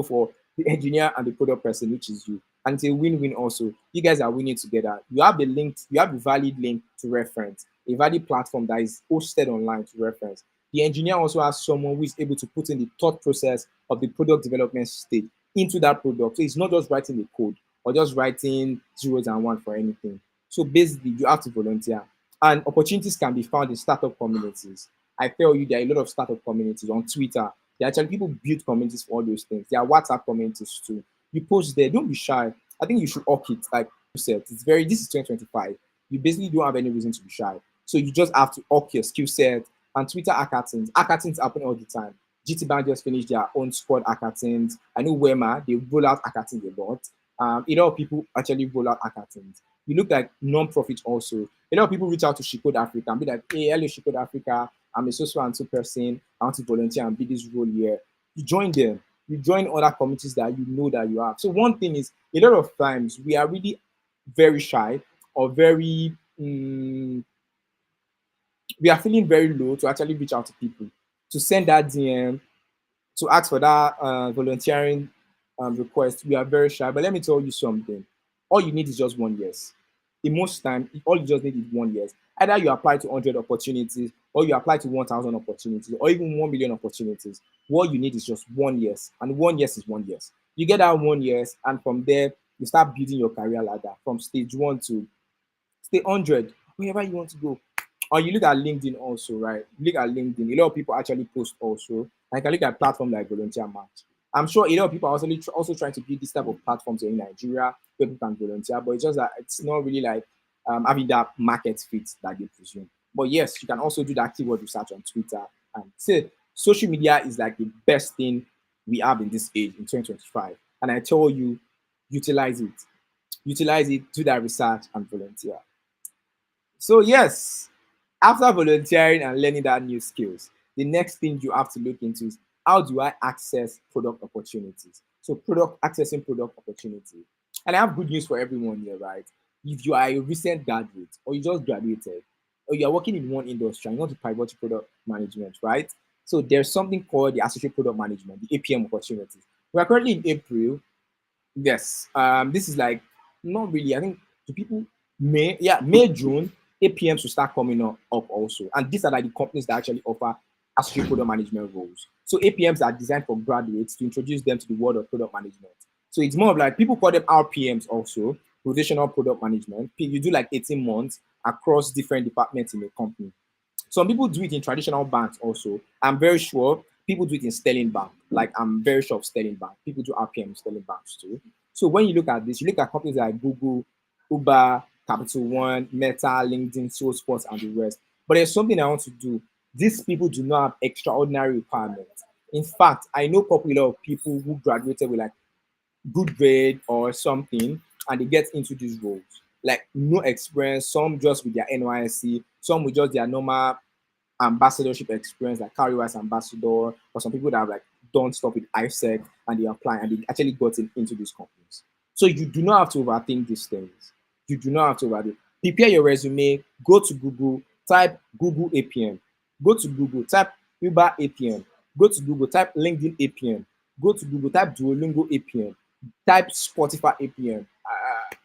for the engineer and the product person, which is you. And it's a win-win also. You guys are winning together. You have the valid link to reference, a valid platform that is hosted online to reference. The engineer also has someone who is able to put in the thought process of the product development stage into that product. So it's not just writing the code or just writing zeros and one for anything. So basically, you have to volunteer. And opportunities can be found in startup communities. I tell you, there are a lot of startup communities on Twitter. There are actually people build communities for all those things. There are WhatsApp communities too. You post there, don't be shy. I think you should up it. Like you said, this is 2025. You basically don't have any reason to be shy. So you just have to up your skill set. And Twitter hackathons. Hackathons happen all the time. GT Bank just finished their own squad hackathons. I know Wema, they roll out hackathons a lot. A lot of people actually roll out hackathons. You look like non-profit also. A lot of people reach out to Shecode Africa and be like, hey, hello, Shecode Africa. I'm a social and so person. I want to volunteer and be this role here. You join them. You join other communities that you know that you have. So one thing is, a lot of times we are really very shy or very we are feeling very low to actually reach out to people, to send that DM, to ask for that volunteering request. We are very shy. But let me tell you something. All you need is just 1 yes. In most time, all you just need is 1 yes. Either you apply to 100 opportunities, or you apply to 1,000 opportunities, or even 1 million opportunities. What you need is just 1 yes. And 1 yes is 1 yes. You get that 1 yes, and from there, you start building your career ladder from stage one to stay 100, wherever you want to go. Or you look at LinkedIn also, right? Look at LinkedIn. A lot of people actually post also. I can look at platform like Volunteer Match. I'm sure a lot of people are also trying to build this type of platforms in Nigeria where people can volunteer, but it's just that it's not really like having that market fit that they presume. But yes, you can also do that keyword research on Twitter and say social media is like the best thing we have in this age in 2025. And I tell you, utilize it. Utilize it, do that research and volunteer. So yes, after volunteering and learning that new skills, the next thing you have to look into is how do I access product opportunities? So product accessing product opportunity. And I have good news for everyone here, right? If you are a recent graduate or you just graduated or you are working in one industry and you want to pivot to product management, right? So there's something called the associate product management, the APM opportunities. We are currently in April. Yes. This is like not really. I think to people May, June, APMs will start coming up also. And these are like the companies that actually offer associate product management roles. So APMs are designed for graduates to introduce them to the world of product management. So it's more of like people call them RPMs also, rotational product management. You do like 18 months across different departments in a company. Some people do it in traditional banks also. I'm very sure people do it in Sterling Bank. Like I'm very sure of Sterling Bank. People do RPM in Sterling Banks too. So when you look at this, you look at companies like Google, Uber, Capital One, Meta, LinkedIn, Salesforce, and the rest. But there's something I want to do. These people do not have extraordinary requirements. In fact, I know popular of people who graduated with like good grade or something, and they get into these roles. Like no experience, some just with their NYSC, some with just their normal ambassadorship experience, like Cowrywise ambassador, or some people that have like done stuff with ISEC and they apply and they actually got into these companies. So you do not have to overthink these things. You do not have to overthink. Prepare your resume, go to Google, type Google APM, go to Google, type Uber APM, go to Google, type LinkedIn APM, go to Google, type Duolingo APM, type Spotify APM.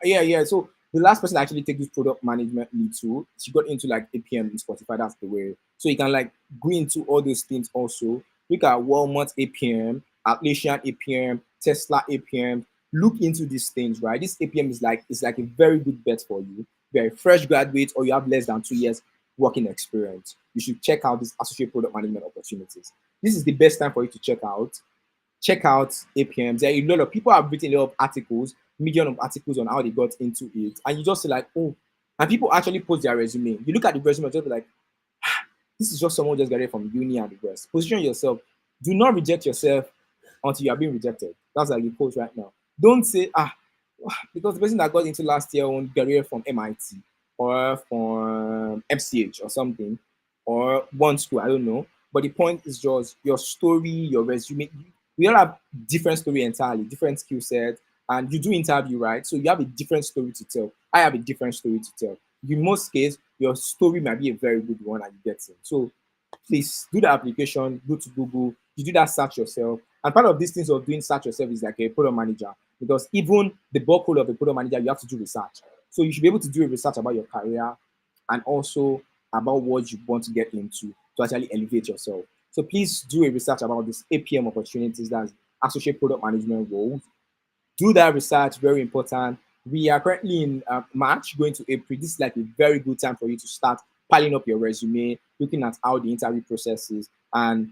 Yeah. So the last person that actually take this product management lead too, she got into like APM in Spotify. That's the way. So you can like go into all those things also. Look at Walmart APM, Atlassian APM, Tesla APM. Look into these things, right? This APM is like a very good bet for you. You're a fresh graduate or you have less than 2 years working experience. You should check out these associate product management opportunities. This is the best time for you to check out APMs. There are a lot of people have written a lot of articles, million of articles on how they got into it, and you just say like, oh, and people actually post their resume. You look at the resume, just be like, this is just someone just got it from uni and the rest. Position yourself. Do not reject yourself until you are being rejected. That's like the post right now. Don't say because the person that got into last year won't career from MIT or from MCH or something or one school. I don't know. But the point is just your story, your resume. We all have different story entirely, different skill set, and you do interview, right? So you have a different story to tell. I have a different story to tell. In most cases, your story might be a very good one and you get it. So please do the application, go to Google, you do that search yourself. And part of these things of doing search yourself is like a product manager, because even the bulk role of a product manager, you have to do research. So you should be able to do a research about your career and also about what you want to get into to actually elevate yourself. So please do a research about this APM opportunities, that's associate product management roles. Do that research, very important. We are currently in March, going to April. This is like a very good time for you to start piling up your resume, looking at how the interview process is. And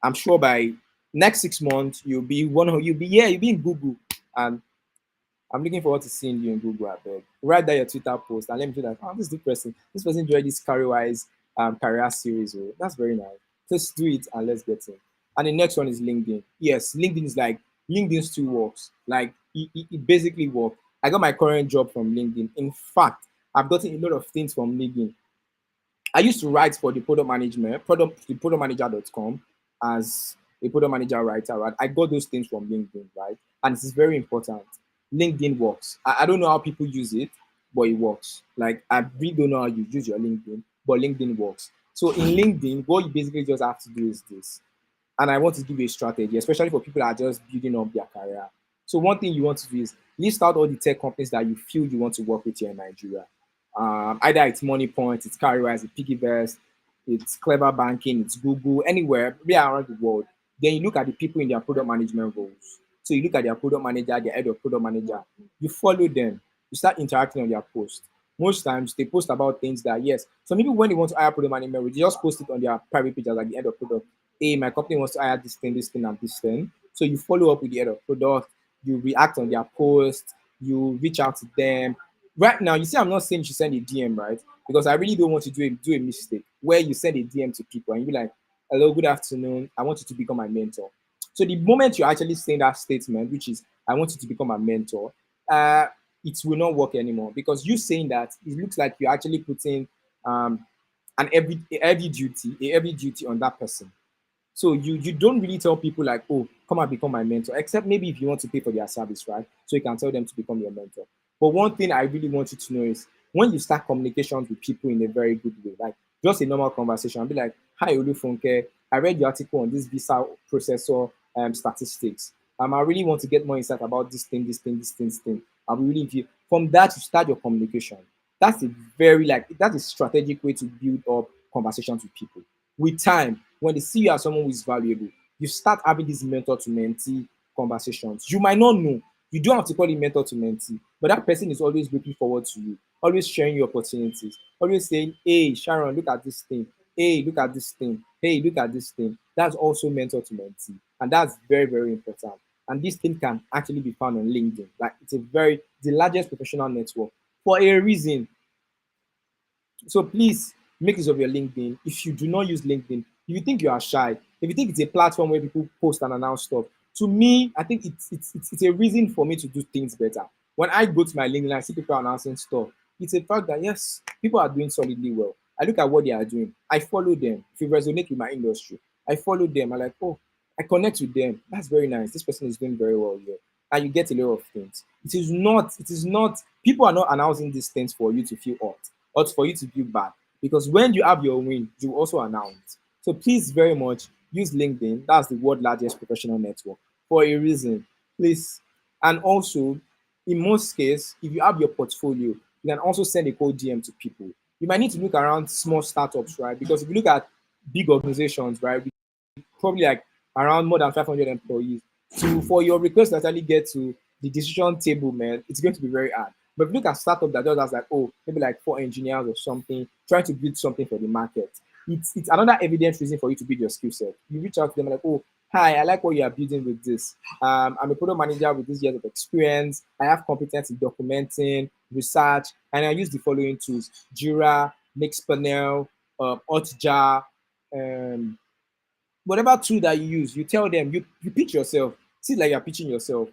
I'm sure by next 6 months, you'll be in Google. And I'm looking forward to seeing you in Google. I beg. Write down your Twitter post and let me feel like, oh, this is the person. This person enjoyed this Cowrywise career series. Oh, that's very nice. Let's do it and let's get in. And the next one is LinkedIn. Yes, LinkedIn is like LinkedIn still works. Like it basically works. I got my current job from LinkedIn. In fact, I've gotten a lot of things from LinkedIn. I used to write for the product manager.com as a product manager writer, right? I got those things from LinkedIn, right? And this is very important. LinkedIn works. I don't know how people use it, but it works. Like I really don't know how you use your LinkedIn, but LinkedIn works. So in LinkedIn, what you basically just have to do is this. And I want to give you a strategy, especially for people that are just building up their career. So one thing you want to do is list out all the tech companies that you feel you want to work with here in Nigeria. Either it's Money Point, it's Cowrywise, it's Piggyvest, it's Cleva Banking, it's Google, anywhere, be around the world. Then you look at the people in their product management roles. So you look at their product manager, their head of product manager. You follow them. You start interacting on their post. Most times they post about things that, yes, some people when they want to hire product management, they just post it on their private pages like the head of product. Hey, my company wants to hire this thing, and this thing. So you follow up with the head of product, you react on their post, you reach out to them. Right now, you see, I'm not saying you should send a DM, right? Because I really don't want to do a mistake where you send a DM to people and you be like, hello, good afternoon. I want you to become my mentor. So the moment you're actually saying that statement, which is, I want you to become a mentor, it will not work anymore because you saying that, it looks like you're actually putting an a heavy duty on that person. So you don't really tell people like, oh, come and become my mentor, except maybe if you want to pay for their service, right? So you can tell them to become your mentor. But one thing I really want you to know is when you start communications with people in a very good way, like just a normal conversation, I'll be like, hi Olufunke, I read your article on this visa processor statistics. I really want to get more insight about this thing. I will really give from that to start your communication. That's a that's a strategic way to build up conversations with people. With time, when they see you as someone who is valuable, you start having these mentor to mentee conversations. You might not know. You don't have to call it mentor to mentee, but that person is always looking forward to you, always sharing your opportunities, always saying, hey, Sharon, look at this thing. Hey, look at this thing. Hey, look at this thing. That's also mentor to mentee. And that's very, very important. And this thing can actually be found on LinkedIn. Like it's the largest professional network for a reason. So please make use of your LinkedIn. If you do not use LinkedIn, if you think you are shy, if you think it's a platform where people post and announce stuff, to me, I think it's a reason for me to do things better. When I go to my LinkedIn, I see people announcing stuff. It's a fact that yes, people are doing solidly well. I look at what they are doing. I follow them. If you resonate with my industry, I follow them. I like, oh, I connect with them. That's very nice. This person is doing very well here. And you get a lot of things. It is not, people are not announcing these things for you to feel hot or for you to feel bad. Because when you have your win, you also announce. So please very much use LinkedIn. That's the world's largest professional network for a reason. Please. And also, in most cases, if you have your portfolio, you can also send a cold DM to people. You might need to look around small startups, right? Because if you look at big organizations, right, probably like around more than 500 employees. To for your request to actually get to the decision table, man, it's going to be very hard. But if you look at startup that just has like, oh, maybe like 4 engineers or something, trying to build something for the market, it's another evident reason for you to build your skill set. You reach out to them like, oh, hi, I like what you are building with this. I'm a product manager with this years of experience. I have competence in documenting, research, and I use the following tools: Jira, Mixpanel, Hotjar, um, whatever tool that you use, you tell them, you pitch yourself. See, like you're pitching yourself.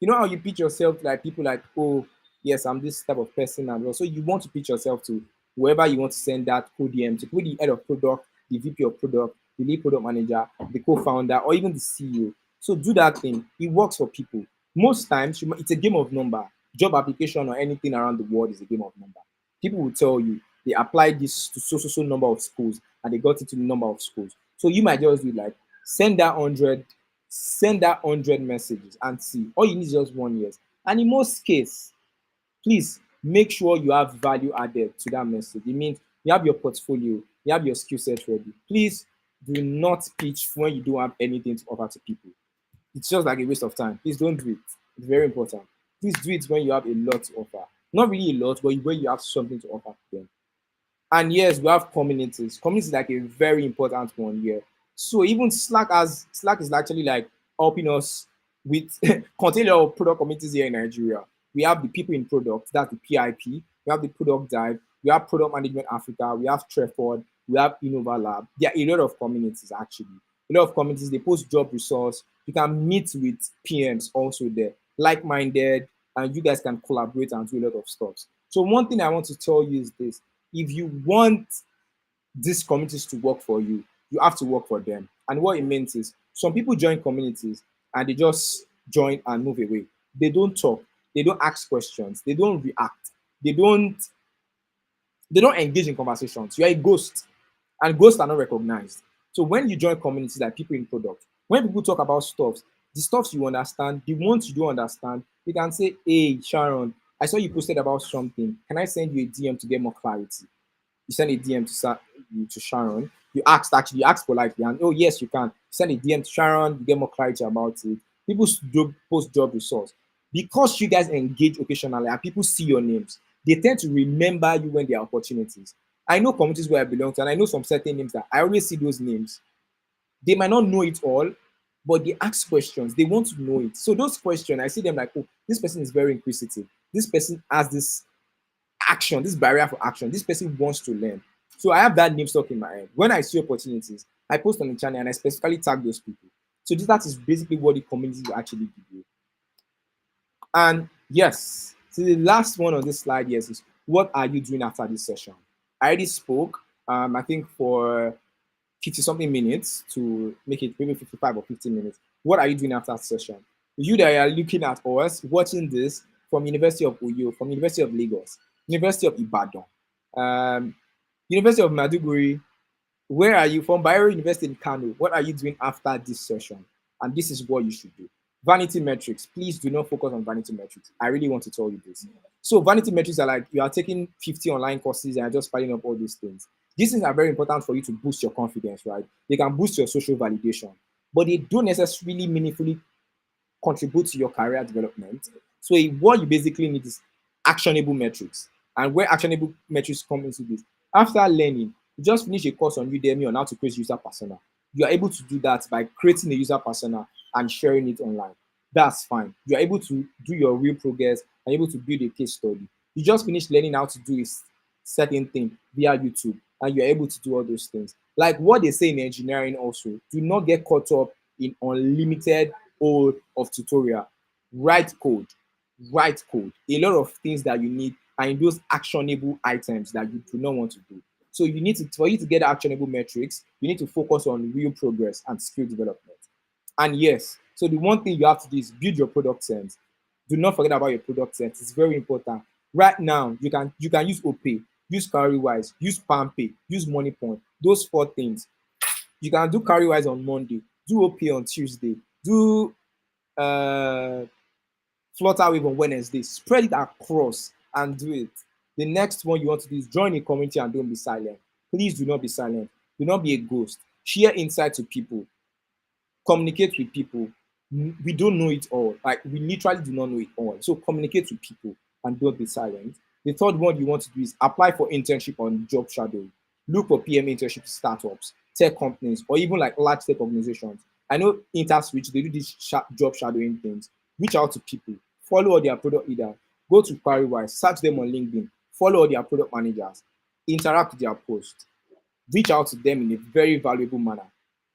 You know how you pitch yourself, like people like, oh, yes, I'm this type of person, and also you want to pitch yourself to whoever you want to send that code DM to, could be the head of product, the VP of product, the lead product manager, the co-founder, or even the CEO. So do that thing. It works for people. Most times, it's a game of number. Job application or anything around the world is a game of number. People will tell you they applied this to so number of schools, and they got it to the number of schools. So you might just do like send that 100, send that 100 messages and see. All you need is just 1 year. And in most case, please make sure you have value added to that message. It means you have your portfolio, you have your skill set ready. Please do not pitch when you don't have anything to offer to people. It's just like a waste of time. Please don't do it. It's very important. Please do it when you have a lot to offer. Not really a lot, but when you have something to offer to them. And yes, we have communities. Community is like a very important one here. So even Slack is actually like helping us with contain our product communities here in Nigeria. We have the people in product, that's the PIP. We have the product dive. We have product management Africa. We have Treford. We have Innova Lab. There are a lot of communities actually. A lot of communities, they post job resource. You can meet with PMs also there, like-minded, and you guys can collaborate and do a lot of stuff. So one thing I want to tell you is this: if you want these communities to work for you, you have to work for them. And what it means is some people join communities and they just join and move away. They don't talk, they don't ask questions, they don't react, they don't they don't engage in conversations. You're a ghost, and ghosts are not recognized. So when you join communities like people in product, when people talk about stuff, the stuff you understand, the ones you don't understand, you can say, "Hey, Sharon, I saw you posted about something. Can I send you a DM to get more clarity?" You send a DM to Sharon. You asked politely, and oh yes, you can send a DM to Sharon. You get more clarity about it. People post job resource because you guys engage occasionally, and people see your names. They tend to remember you when there are opportunities. I know communities where I belong to, and I know some certain names that I always see those names. They might not know it all, but they ask questions. They want to know it. So those questions, I see them like, oh, this person is very inquisitive. This person has this action, this barrier for action. This person wants to learn. So I have that name stuck in my head. When I see opportunities, I post on the channel and I specifically tag those people. So that is basically what the community will actually give you. And yes, so the last one on this slide, yes, is what are you doing after this session? I already spoke, I think for 50 something minutes to make it maybe 55 or 50 minutes. What are you doing after that session? You that are looking at us, watching this from University of Uyo, from University of Lagos, University of Ibadan, um, University of Maduguri, where are you from? Bayero University in Kano. What are you doing after this session? And this is what you should do. Vanity metrics. Please do not focus on vanity metrics. I really want to tell you this. So vanity metrics are like you are taking 50 online courses and just piling up all these things. These things are very important for you to boost your confidence, right? They can boost your social validation, but they don't necessarily meaningfully contribute to your career development. So what you basically need is actionable metrics. And where actionable metrics come into this, after learning, you just finish a course on Udemy on how to create user persona. You are able to do that by creating a user persona and sharing it online. That's fine. You are able to do your real progress and able to build a case study. You just finished learning how to do a certain thing via YouTube, and you're able to do all those things. Like what they say in engineering also, do not get caught up in unlimited of tutorial. Write code, write code. A lot of things that you need are in those actionable items that you do not want to do. So you need to, for you to get actionable metrics, you need to focus on real progress and skill development. And yes, so the one thing you have to do is build your product sense. Do not forget about your product sense. It's very important. Right now, you can use OPay, use Cowrywise, use PalmPay, use MoneyPoint. Those four things. You can do Cowrywise on Monday, do OPay on Tuesday, do uh, Flutterwave on Wednesday. Spread it across and do it. The next one you want to do is join a community and don't be silent. Please do not be silent. Do not be a ghost. Share insight to people. Communicate with people. We don't know it all. Like we literally do not know it all. So communicate with people and don't be silent. The third one you want to do is apply for internship on job shadowing. Look for PM internship startups, tech companies, or even like large tech organizations. I know InterSwitch, they do these job shadowing things. Reach out to people, follow all their product leaders, go to Cowrywise, search them on LinkedIn, follow all their product managers, interact with their posts, reach out to them in a very valuable manner,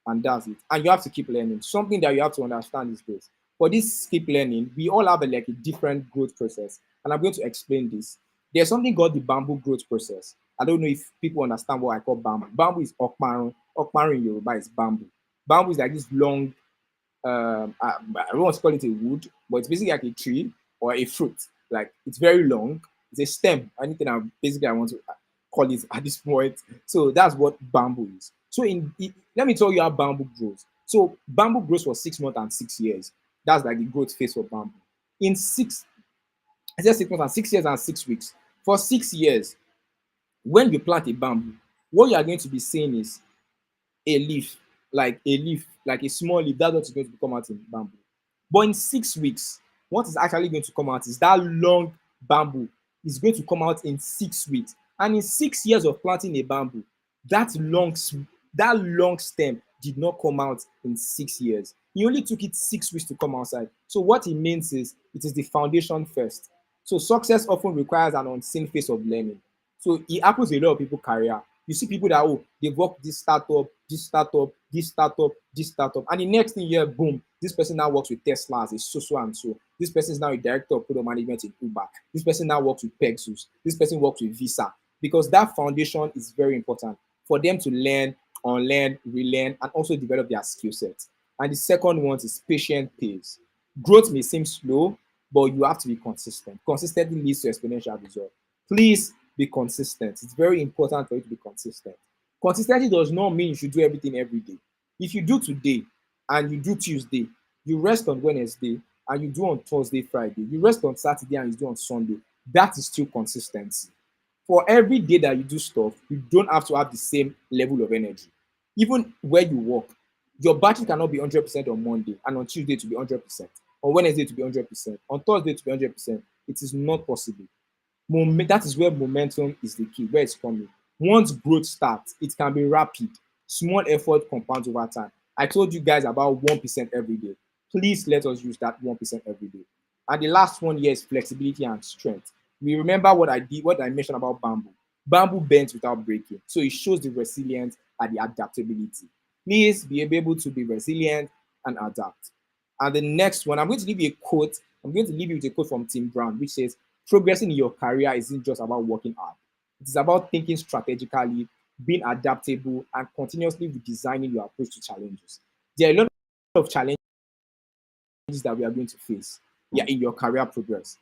and that's it. And you have to keep learning. Something that you have to understand is this: for this keep learning, we all have like a different growth process, and I'm going to explain this. There's something called the bamboo growth process. I don't know if people understand what I call bamboo. Bamboo is okmaru. Okmaru in Yoruba is bamboo. Bamboo is like this long, I don't want to call it a wood, but it's basically like a tree or a fruit. Like it's very long. It's a stem. Anything I want to call it at this point. So that's what bamboo is. So let me tell you how bamboo grows. So bamboo grows for 6 months and 6 years. That's like the growth phase for bamboo. In six, I said 6 months and 6 years and 6 weeks. For 6 years, when you plant a bamboo, what you are going to be seeing is a leaf, like a small leaf. That's what is going to come out in bamboo. But in 6 weeks, what is actually going to come out is that long bamboo is going to come out in 6 weeks. And in 6 years of planting a bamboo, that long that long stem did not come out in 6 years. It only took it 6 weeks to come outside. So what it means is it is the foundation first. So success often requires an unseen phase of learning. So it happens in a lot of people's career. You see people that, oh, they work this startup, this startup, this startup, this startup, and the next thing you hear, boom, this person now works with Tesla as a so and so. This person is now a director of product management in Uber. This person now works with Pegasus. This person works with Visa, because that foundation is very important for them to learn, unlearn, relearn, and also develop their skill sets. And the second one is patient pace. Growth may seem slow, but you have to be consistent. Consistently leads to exponential result. Please be consistent. It's very important for you to be consistent. Consistency does not mean you should do everything every day. If you do today and you do Tuesday, you rest on Wednesday and you do on Thursday, Friday, you rest on Saturday and you do on Sunday, that is still consistency. For every day that you do stuff, you don't have to have the same level of energy. Even where you work, your battery cannot be 100% on Monday and on Tuesday to be 100%, on Wednesday to be 100%, on Thursday to be 100%. It is not possible. That is where momentum is the key, where it's coming. Once growth starts, it can be rapid. Small effort compounds over time. I told you guys about 1% every day. Please let us use that 1% every day. And the last one here is flexibility and strength. We remember what I mentioned about bamboo. Bamboo bends without breaking. So it shows the resilience and the adaptability. Please be able to be resilient and adapt. And the next one, I'm going to give you a quote. I'm going to leave you with a quote from Tim Brown, which says, progressing in your career isn't just about working hard. It is about thinking strategically, being adaptable, and continuously redesigning your approach to challenges. There are a lot of challenges that we are going to face, yeah, in your career progress.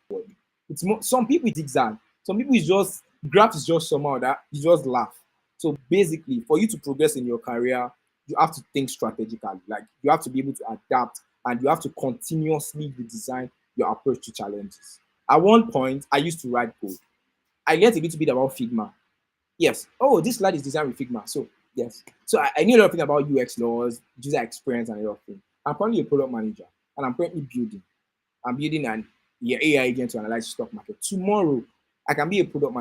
Some people it zigzag, some people is just graph is just somehow that you just laugh. So basically, for you to progress in your career, you have to think strategically. Like you have to be able to adapt and you have to continuously redesign your approach to challenges. At one point, I used to write code. I learned a little bit about Figma. Yes. Oh, this slide is designed with Figma. So yes. So I knew a lot of things about UX laws, user experience, and a lot of things. I'm currently a product manager, and I'm currently building. I'm building an AI agent to analyze the stock market. Tomorrow, I can be a product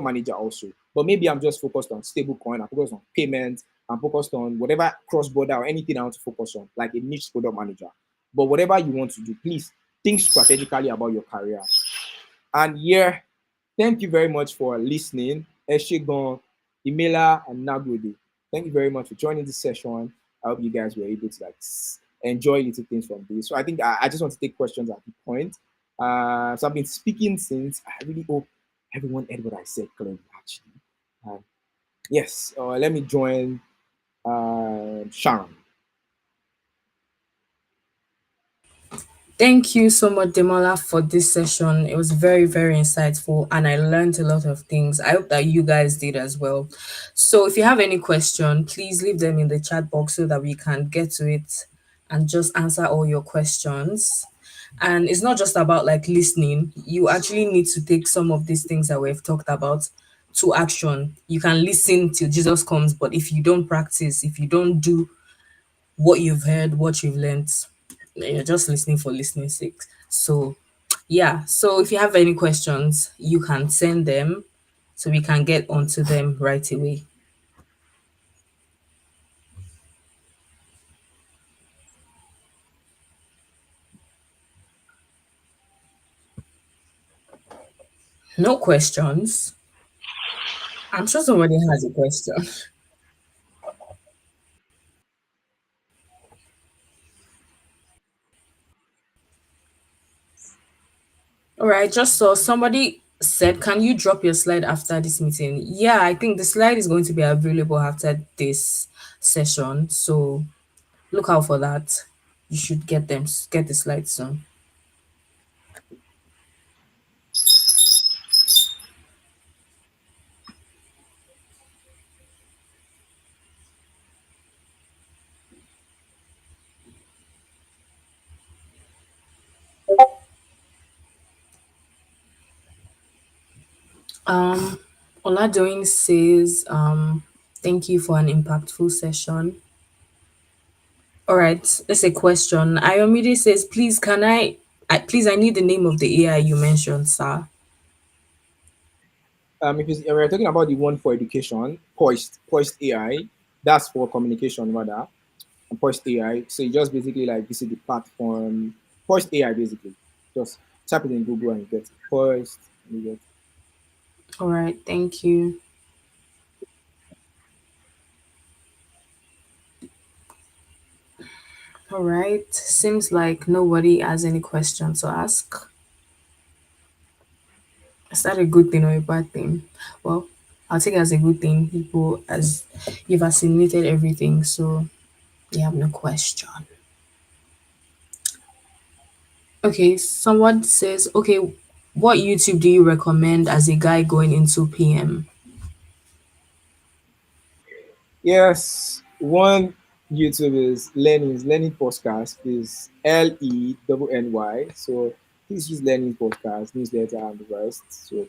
manager also. But maybe I'm just focused on stablecoin. I'm focused on payments. I'm focused on whatever cross-border or anything I want to focus on, like a niche product manager. But whatever you want to do, please think strategically about your career. And yeah, thank you very much for listening. Eshegon, Imela, and Nagode. Thank you very much for joining this session. I hope you guys were able to enjoy little things from this. So I think I just want to take questions at the point. So I've been speaking since. I really hope everyone heard what I said clearly, actually. Uh, yes, let me join Sharon. Thank you so much, Demola, for this session. It was very, very insightful, and I learned a lot of things. I hope that you guys did as well. So, if you have any question, please leave them in the chat box so that we can get to it and just answer all your questions. And it's not just about like listening, you actually need to take some of these things that we've talked about to action. You can listen till Jesus comes, but if you don't practice, if you don't do what you've heard, what you've learned, you're just listening for listening sake. So, yeah. So, if you have any questions, you can send them so we can get onto them right away. No questions. I'm sure somebody has a question. All right, just so somebody said, can you drop your slide after this meeting? Yeah, I think the slide is going to be available after this session. So look out for that. You should get the slides soon. Um, Oladoyin says, thank you for an impactful session. All right, that's a question. Ayomide says, please, please, I need the name of the AI you mentioned, sir. If we're talking about the one for education, Poised AI, that's for communication rather. And Poised AI, so you just basically like visit the platform. Poised AI basically, just type it in Google and you get it. Poised, and you get All right, thank you. All right, seems like nobody has any questions to ask. Is that a good thing or a bad thing? Well, I'll take it as a good thing. People, as you've assimilated everything, so you have no question. Okay, someone says, okay, what YouTube do you recommend as a guy going into PM? Yes, one YouTube is Learning Podcast is LENNY. So please use Learning Podcast, newsletter, and the rest. So you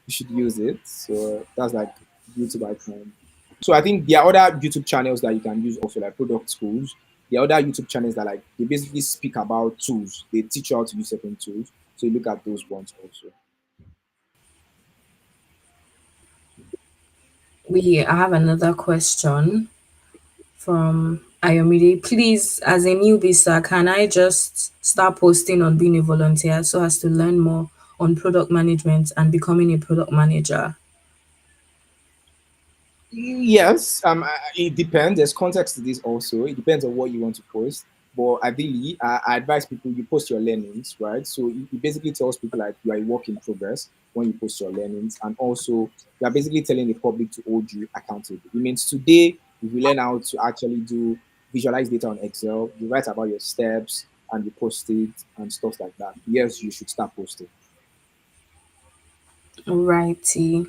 should use it. So that's like YouTube icon. So I think there are other YouTube channels that you can use also, like product schools. There are other YouTube channels that like they basically speak about tools. They teach you how to use certain tools. So you look at those ones also. I have another question from Ayomide. Please, as a newbie, sir, can I just start posting on being a volunteer so as to learn more on product management and becoming a product manager? Yes, it depends. There's context to this also. It depends on what you want to post. But ideally, I advise people you post your learnings, right? So it basically tells people like you are a work in progress when you post your learnings, and also you are basically telling the public to hold you accountable. It means today, if you learn how to actually do visualize data on Excel, you write about your steps and you post it and stuff like that. Yes, you should start posting. Righty.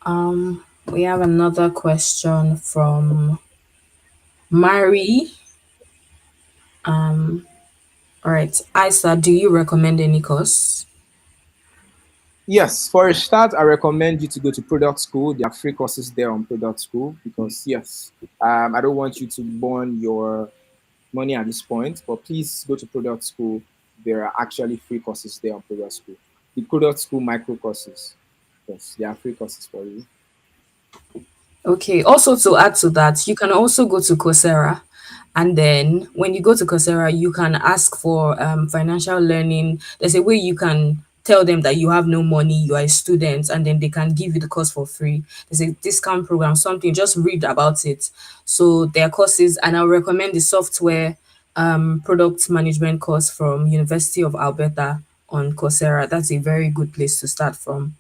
We have another question from Mary. All right. Isa, do you recommend any course? Yes, for a start, I recommend you to go to product school. There are free courses there on product school because, yes, I don't want you to burn your money at this point, but please go to product school. There are actually free courses there on product school. The product school micro courses. Yes, there are free courses for you. Okay. Also, to add to that, you can also go to Coursera. And then when you go to Coursera, you can ask for financial learning. There's a way you can tell them that you have no money, you are a student, and then they can give you the course for free. There's a discount program, something, just read about it. So there are courses, and I'll recommend the software product management course from University of Alberta on Coursera. That's a very good place to start from.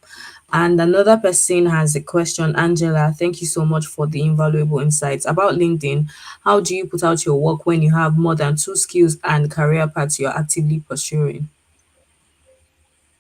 And another person has a question. Angela, thank you so much for the invaluable insights about LinkedIn. How do you put out your work when you have more than two skills and career paths you're actively pursuing?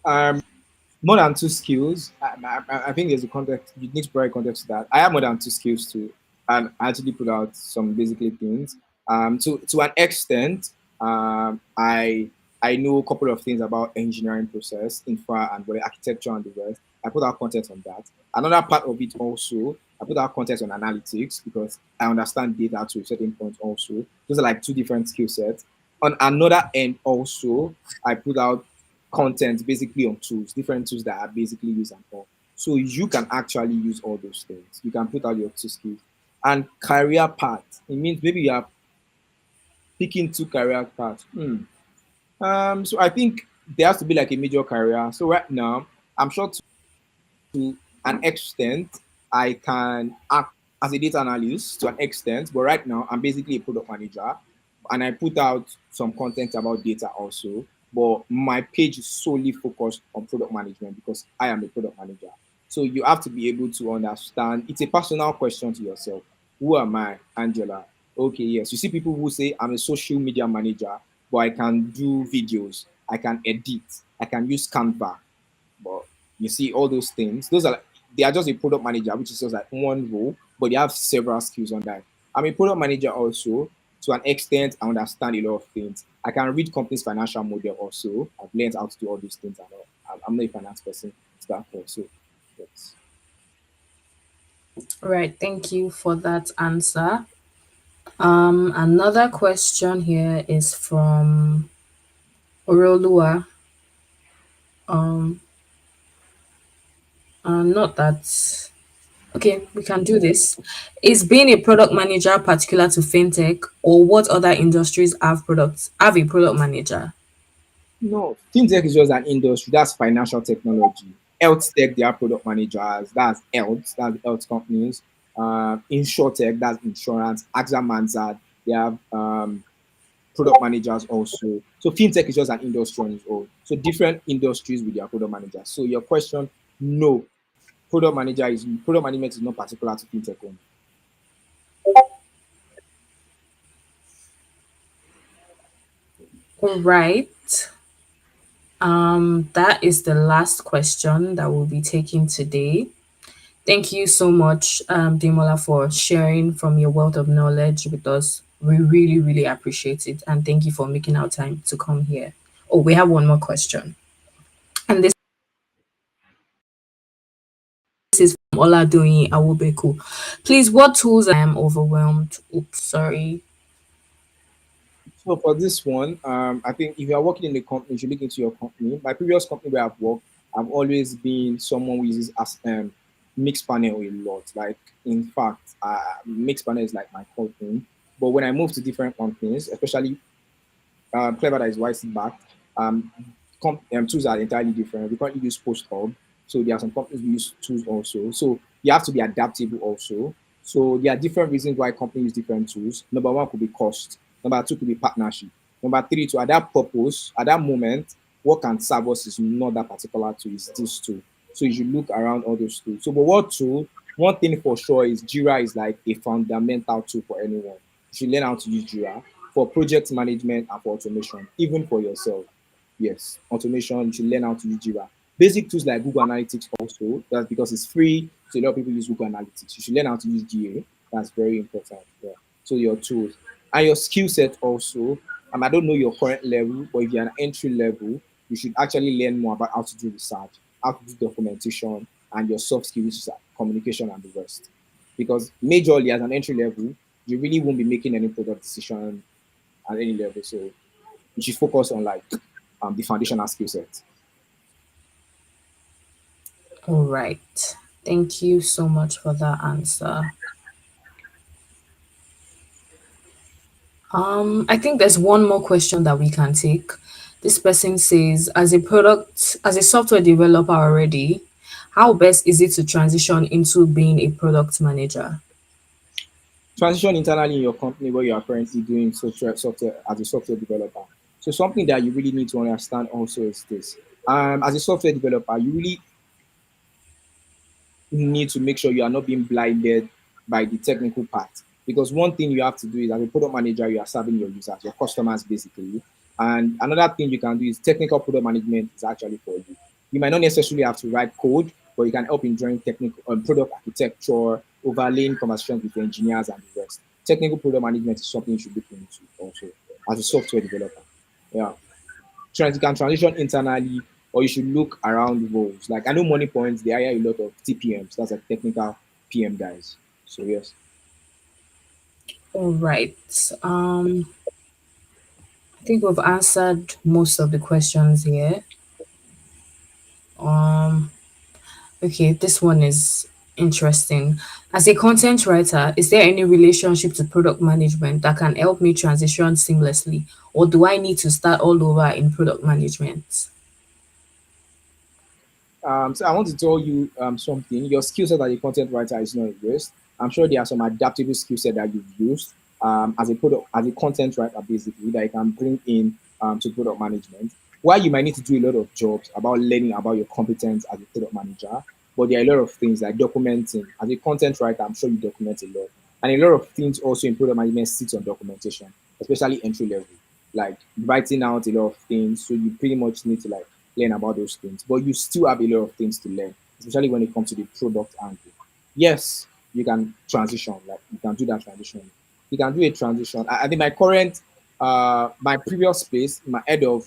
More than two skills. I think there's a context. You need to provide context to that. I have more than two skills too, and I actually put out some basically things. To an extent, I know a couple of things about engineering process, infra, and what architecture and the rest. I put out content on that. Another part of it also, I put out content on analytics because I understand data to a certain point. Also, those are like two different skill sets. On another end, also, I put out content basically on tools, different tools that are basically used and all. So you can actually use all those things. You can put out your two skills. And career path, it means maybe you are picking two career paths. So I think there has to be like a major career. So right now, I'm sure to an extent, I can act as a data analyst to an extent, but right now I'm basically a product manager and I put out some content about data also. But my page is solely focused on product management because I am a product manager. So you have to be able to understand. It's a personal question to yourself. Who am I, Angela? Okay, yes. You see people who say I'm a social media manager, but I can do videos, I can edit, I can use Canva, but you see, all those things, those are like, they are just a product manager, which is just like one role, but they have several skills on that. I'm a product manager also. To an extent, I understand a lot of things. I can read companies' financial model also. I've learned how to do all these things and all. I'm not a finance person. that course. So yes. All right, thank you for that answer. Another question here is from Orolua. Um, not that. Okay, we can do this. Is being a product manager particular to fintech, or what other industries have a product manager? No, fintech is just an industry. That's financial technology. Health tech, they are product managers. That's health companies. Insurtech, that's insurance. AXA Mansard, they have product managers also. So fintech is just an industry on its own. So different industries with their product managers. So your question, no, product management is not particular to fintech only. All right. That is the last question that we'll be taking today. Thank you so much, Demola, for sharing from your wealth of knowledge with us. We really, really appreciate it. And thank you for making our time to come here. Oh, we have one more question. And this is from Oladoyin Awobeku. Please, what tools I am overwhelmed? Oops, sorry. So for this one, I think if you are working in a company, you should look into your company. My previous company where I've worked, I've always been someone who uses as mixed panel a lot. Like in fact, mixed panel is like my core thing. But when I moved to different companies, especially Clever that is YC backed. Tools are entirely different. We currently use Post Hub, so there are some companies we use tools also. So you have to be adaptable also. So there are different reasons why companies use different tools. Number one could be cost. Number two could be partnership. Number three, to at that purpose, at that moment, what can serve us is not that particular tool, it's this tool. So you should look around all those tools. So, but what tool? One thing for sure is Jira is like a fundamental tool for anyone. You should learn how to use Jira for project management and for automation, even for yourself. Yes, automation, you should learn how to use Jira. Basic tools like Google Analytics also, that's because it's free. So a lot of people use Google Analytics. You should learn how to use GA. That's very important. Yeah. So your tools and your skill set also. I don't know your current level, but if you're an entry level, you should actually learn more about how to do research, how to do documentation, and your soft skills, which is communication and the rest. Because majorly as an entry level, you really won't be making any product decision at any level. So you should focus on like the foundational skill set. All right. Thank you so much for that answer. I think there's one more question that we can take. This person says, as a software developer already, how best is it to transition into being a product manager? Transition internally in your company where you are currently doing software as a software developer. So something that you really need to understand also is this. As a software developer, you really need to make sure you are not being blinded by the technical part. Because one thing you have to do is, as a product manager, you are serving your users, your customers, basically. And another thing you can do is technical product management is actually for you. You might not necessarily have to write code, but you can help in drawing technical product architecture, overlaying conversations with the engineers and the rest. Technical product management is something you should look into also as a software developer. Yeah, you can transition internally, or you should look around roles. Like I know Money Points, they hire a lot of TPMs, that's like technical PM guys. So yes. All right. I think we've answered most of the questions here. Um, okay, this one is interesting. As a content writer, is there any relationship to product management that can help me transition seamlessly, or do I need to start all over in product management? So I want to tell you something. Your skill set as a content writer is not a waste. I'm sure there are some adaptable skill set that you've used as a content writer, basically, that you can bring in to product management. While you might need to do a lot of jobs about learning about your competence as a product manager, but there are a lot of things like documenting. As a content writer, I'm sure you document a lot, and a lot of things also in product management sits on documentation, especially entry level, like writing out a lot of things. So you pretty much need to like learn about those things. But you still have a lot of things to learn, especially when it comes to the product angle. Yes, you can transition, like you can do that transition. You can do a transition. I think my current, my previous space, my head of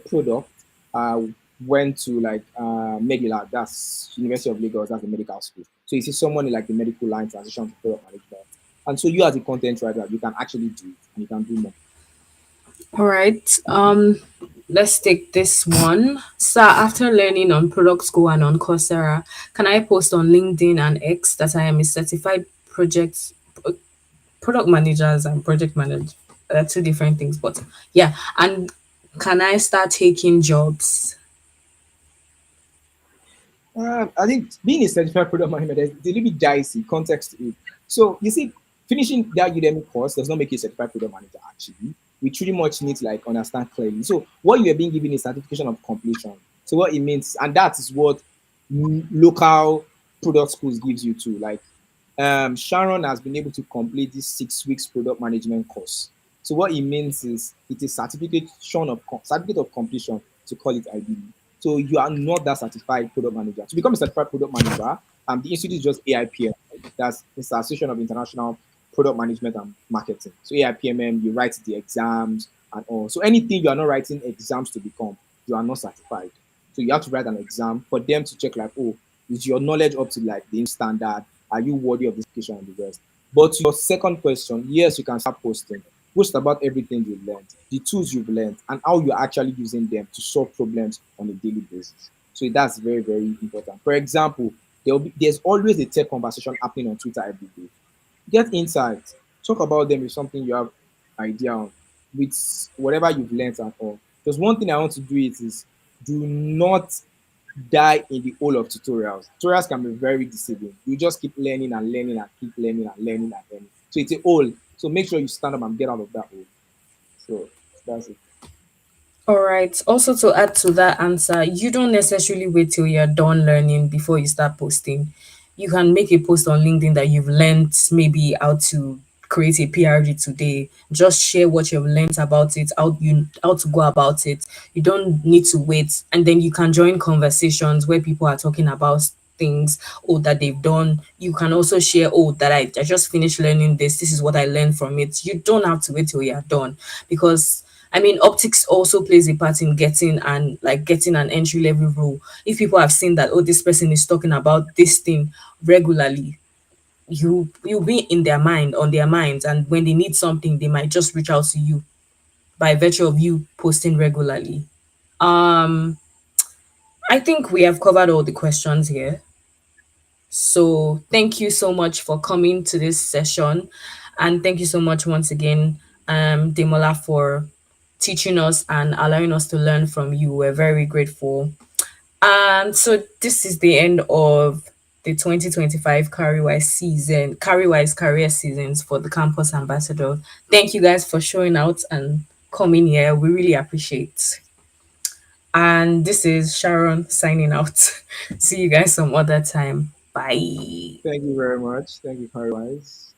product, went to like Medila, that's University of Lagos, that's the medical school. So you see someone in like the medical line transition to product management. And so you as a content writer, you can actually do it and you can do more. All right. Let's take this one. So after learning on Product School and on Coursera, can I post on LinkedIn and X that I am a certified product managers and project manager? They're two different things, but yeah. And can I start taking jobs? I think being a certified product manager is a little bit dicey, context to it. So you see, finishing that Udemy course does not make you a certified product manager actually. We pretty much need to like understand clearly. So what you are being given is certification of completion. So what it means, and that is what local product schools gives you too. Like Sharon has been able to complete this 6 weeks product management course. So what it means is it is certificate of completion to call it ideally. So you are not that certified product manager. To become a certified product manager, the institute is just AIPM. Right? That's the Association of International Product Management and Marketing. So AIPMM, you write the exams and all. So anything you are not writing exams to become, you are not certified. So you have to write an exam for them to check like, oh, is your knowledge up to like the standard? Are you worthy of this application and the rest? But to your second question, yes, you can start posting. Post about everything you've learned, the tools you've learned, and how you're actually using them to solve problems on a daily basis. So that's very, very important. For example, there's always a tech conversation happening on Twitter every day. Get insights, talk about them with something you have idea on, with whatever you've learned and all. Because one thing I want to do is do not die in the hole of tutorials. Tutorials can be very deceiving. You just keep learning and learning and keep learning and learning and learning. So it's a hole. So make sure you stand up and get out of that hole. So that's it. All right. Also, to add to that answer, you don't necessarily wait till you're done learning before you start posting. You can make a post on LinkedIn that you've learned maybe how to create a PRG today. Just share what you've learned about it, how to go about it. You don't need to wait, and then you can join conversations where people are talking about things or that they've done. You can also share, oh, that I just finished learning this. This is what I learned from it. You don't have to wait till you're done because I mean, optics also plays a part in getting an entry level role. If people have seen that, oh, this person is talking about this thing regularly, you'll be in their mind, on their minds, and when they need something, they might just reach out to you by virtue of you posting regularly. Um, I think we have covered all the questions here. So thank you so much for coming to this session. And thank you so much once again, Demola, for teaching us and allowing us to learn from you. We're very grateful. And so this is the end of the 2025 Cowrywise career seasons for the campus ambassador. Thank you guys for showing out and coming here. We really appreciate. And this is Sharon signing out. See you guys some other time. Bye. Thank you very much. Thank you, Cowrywise.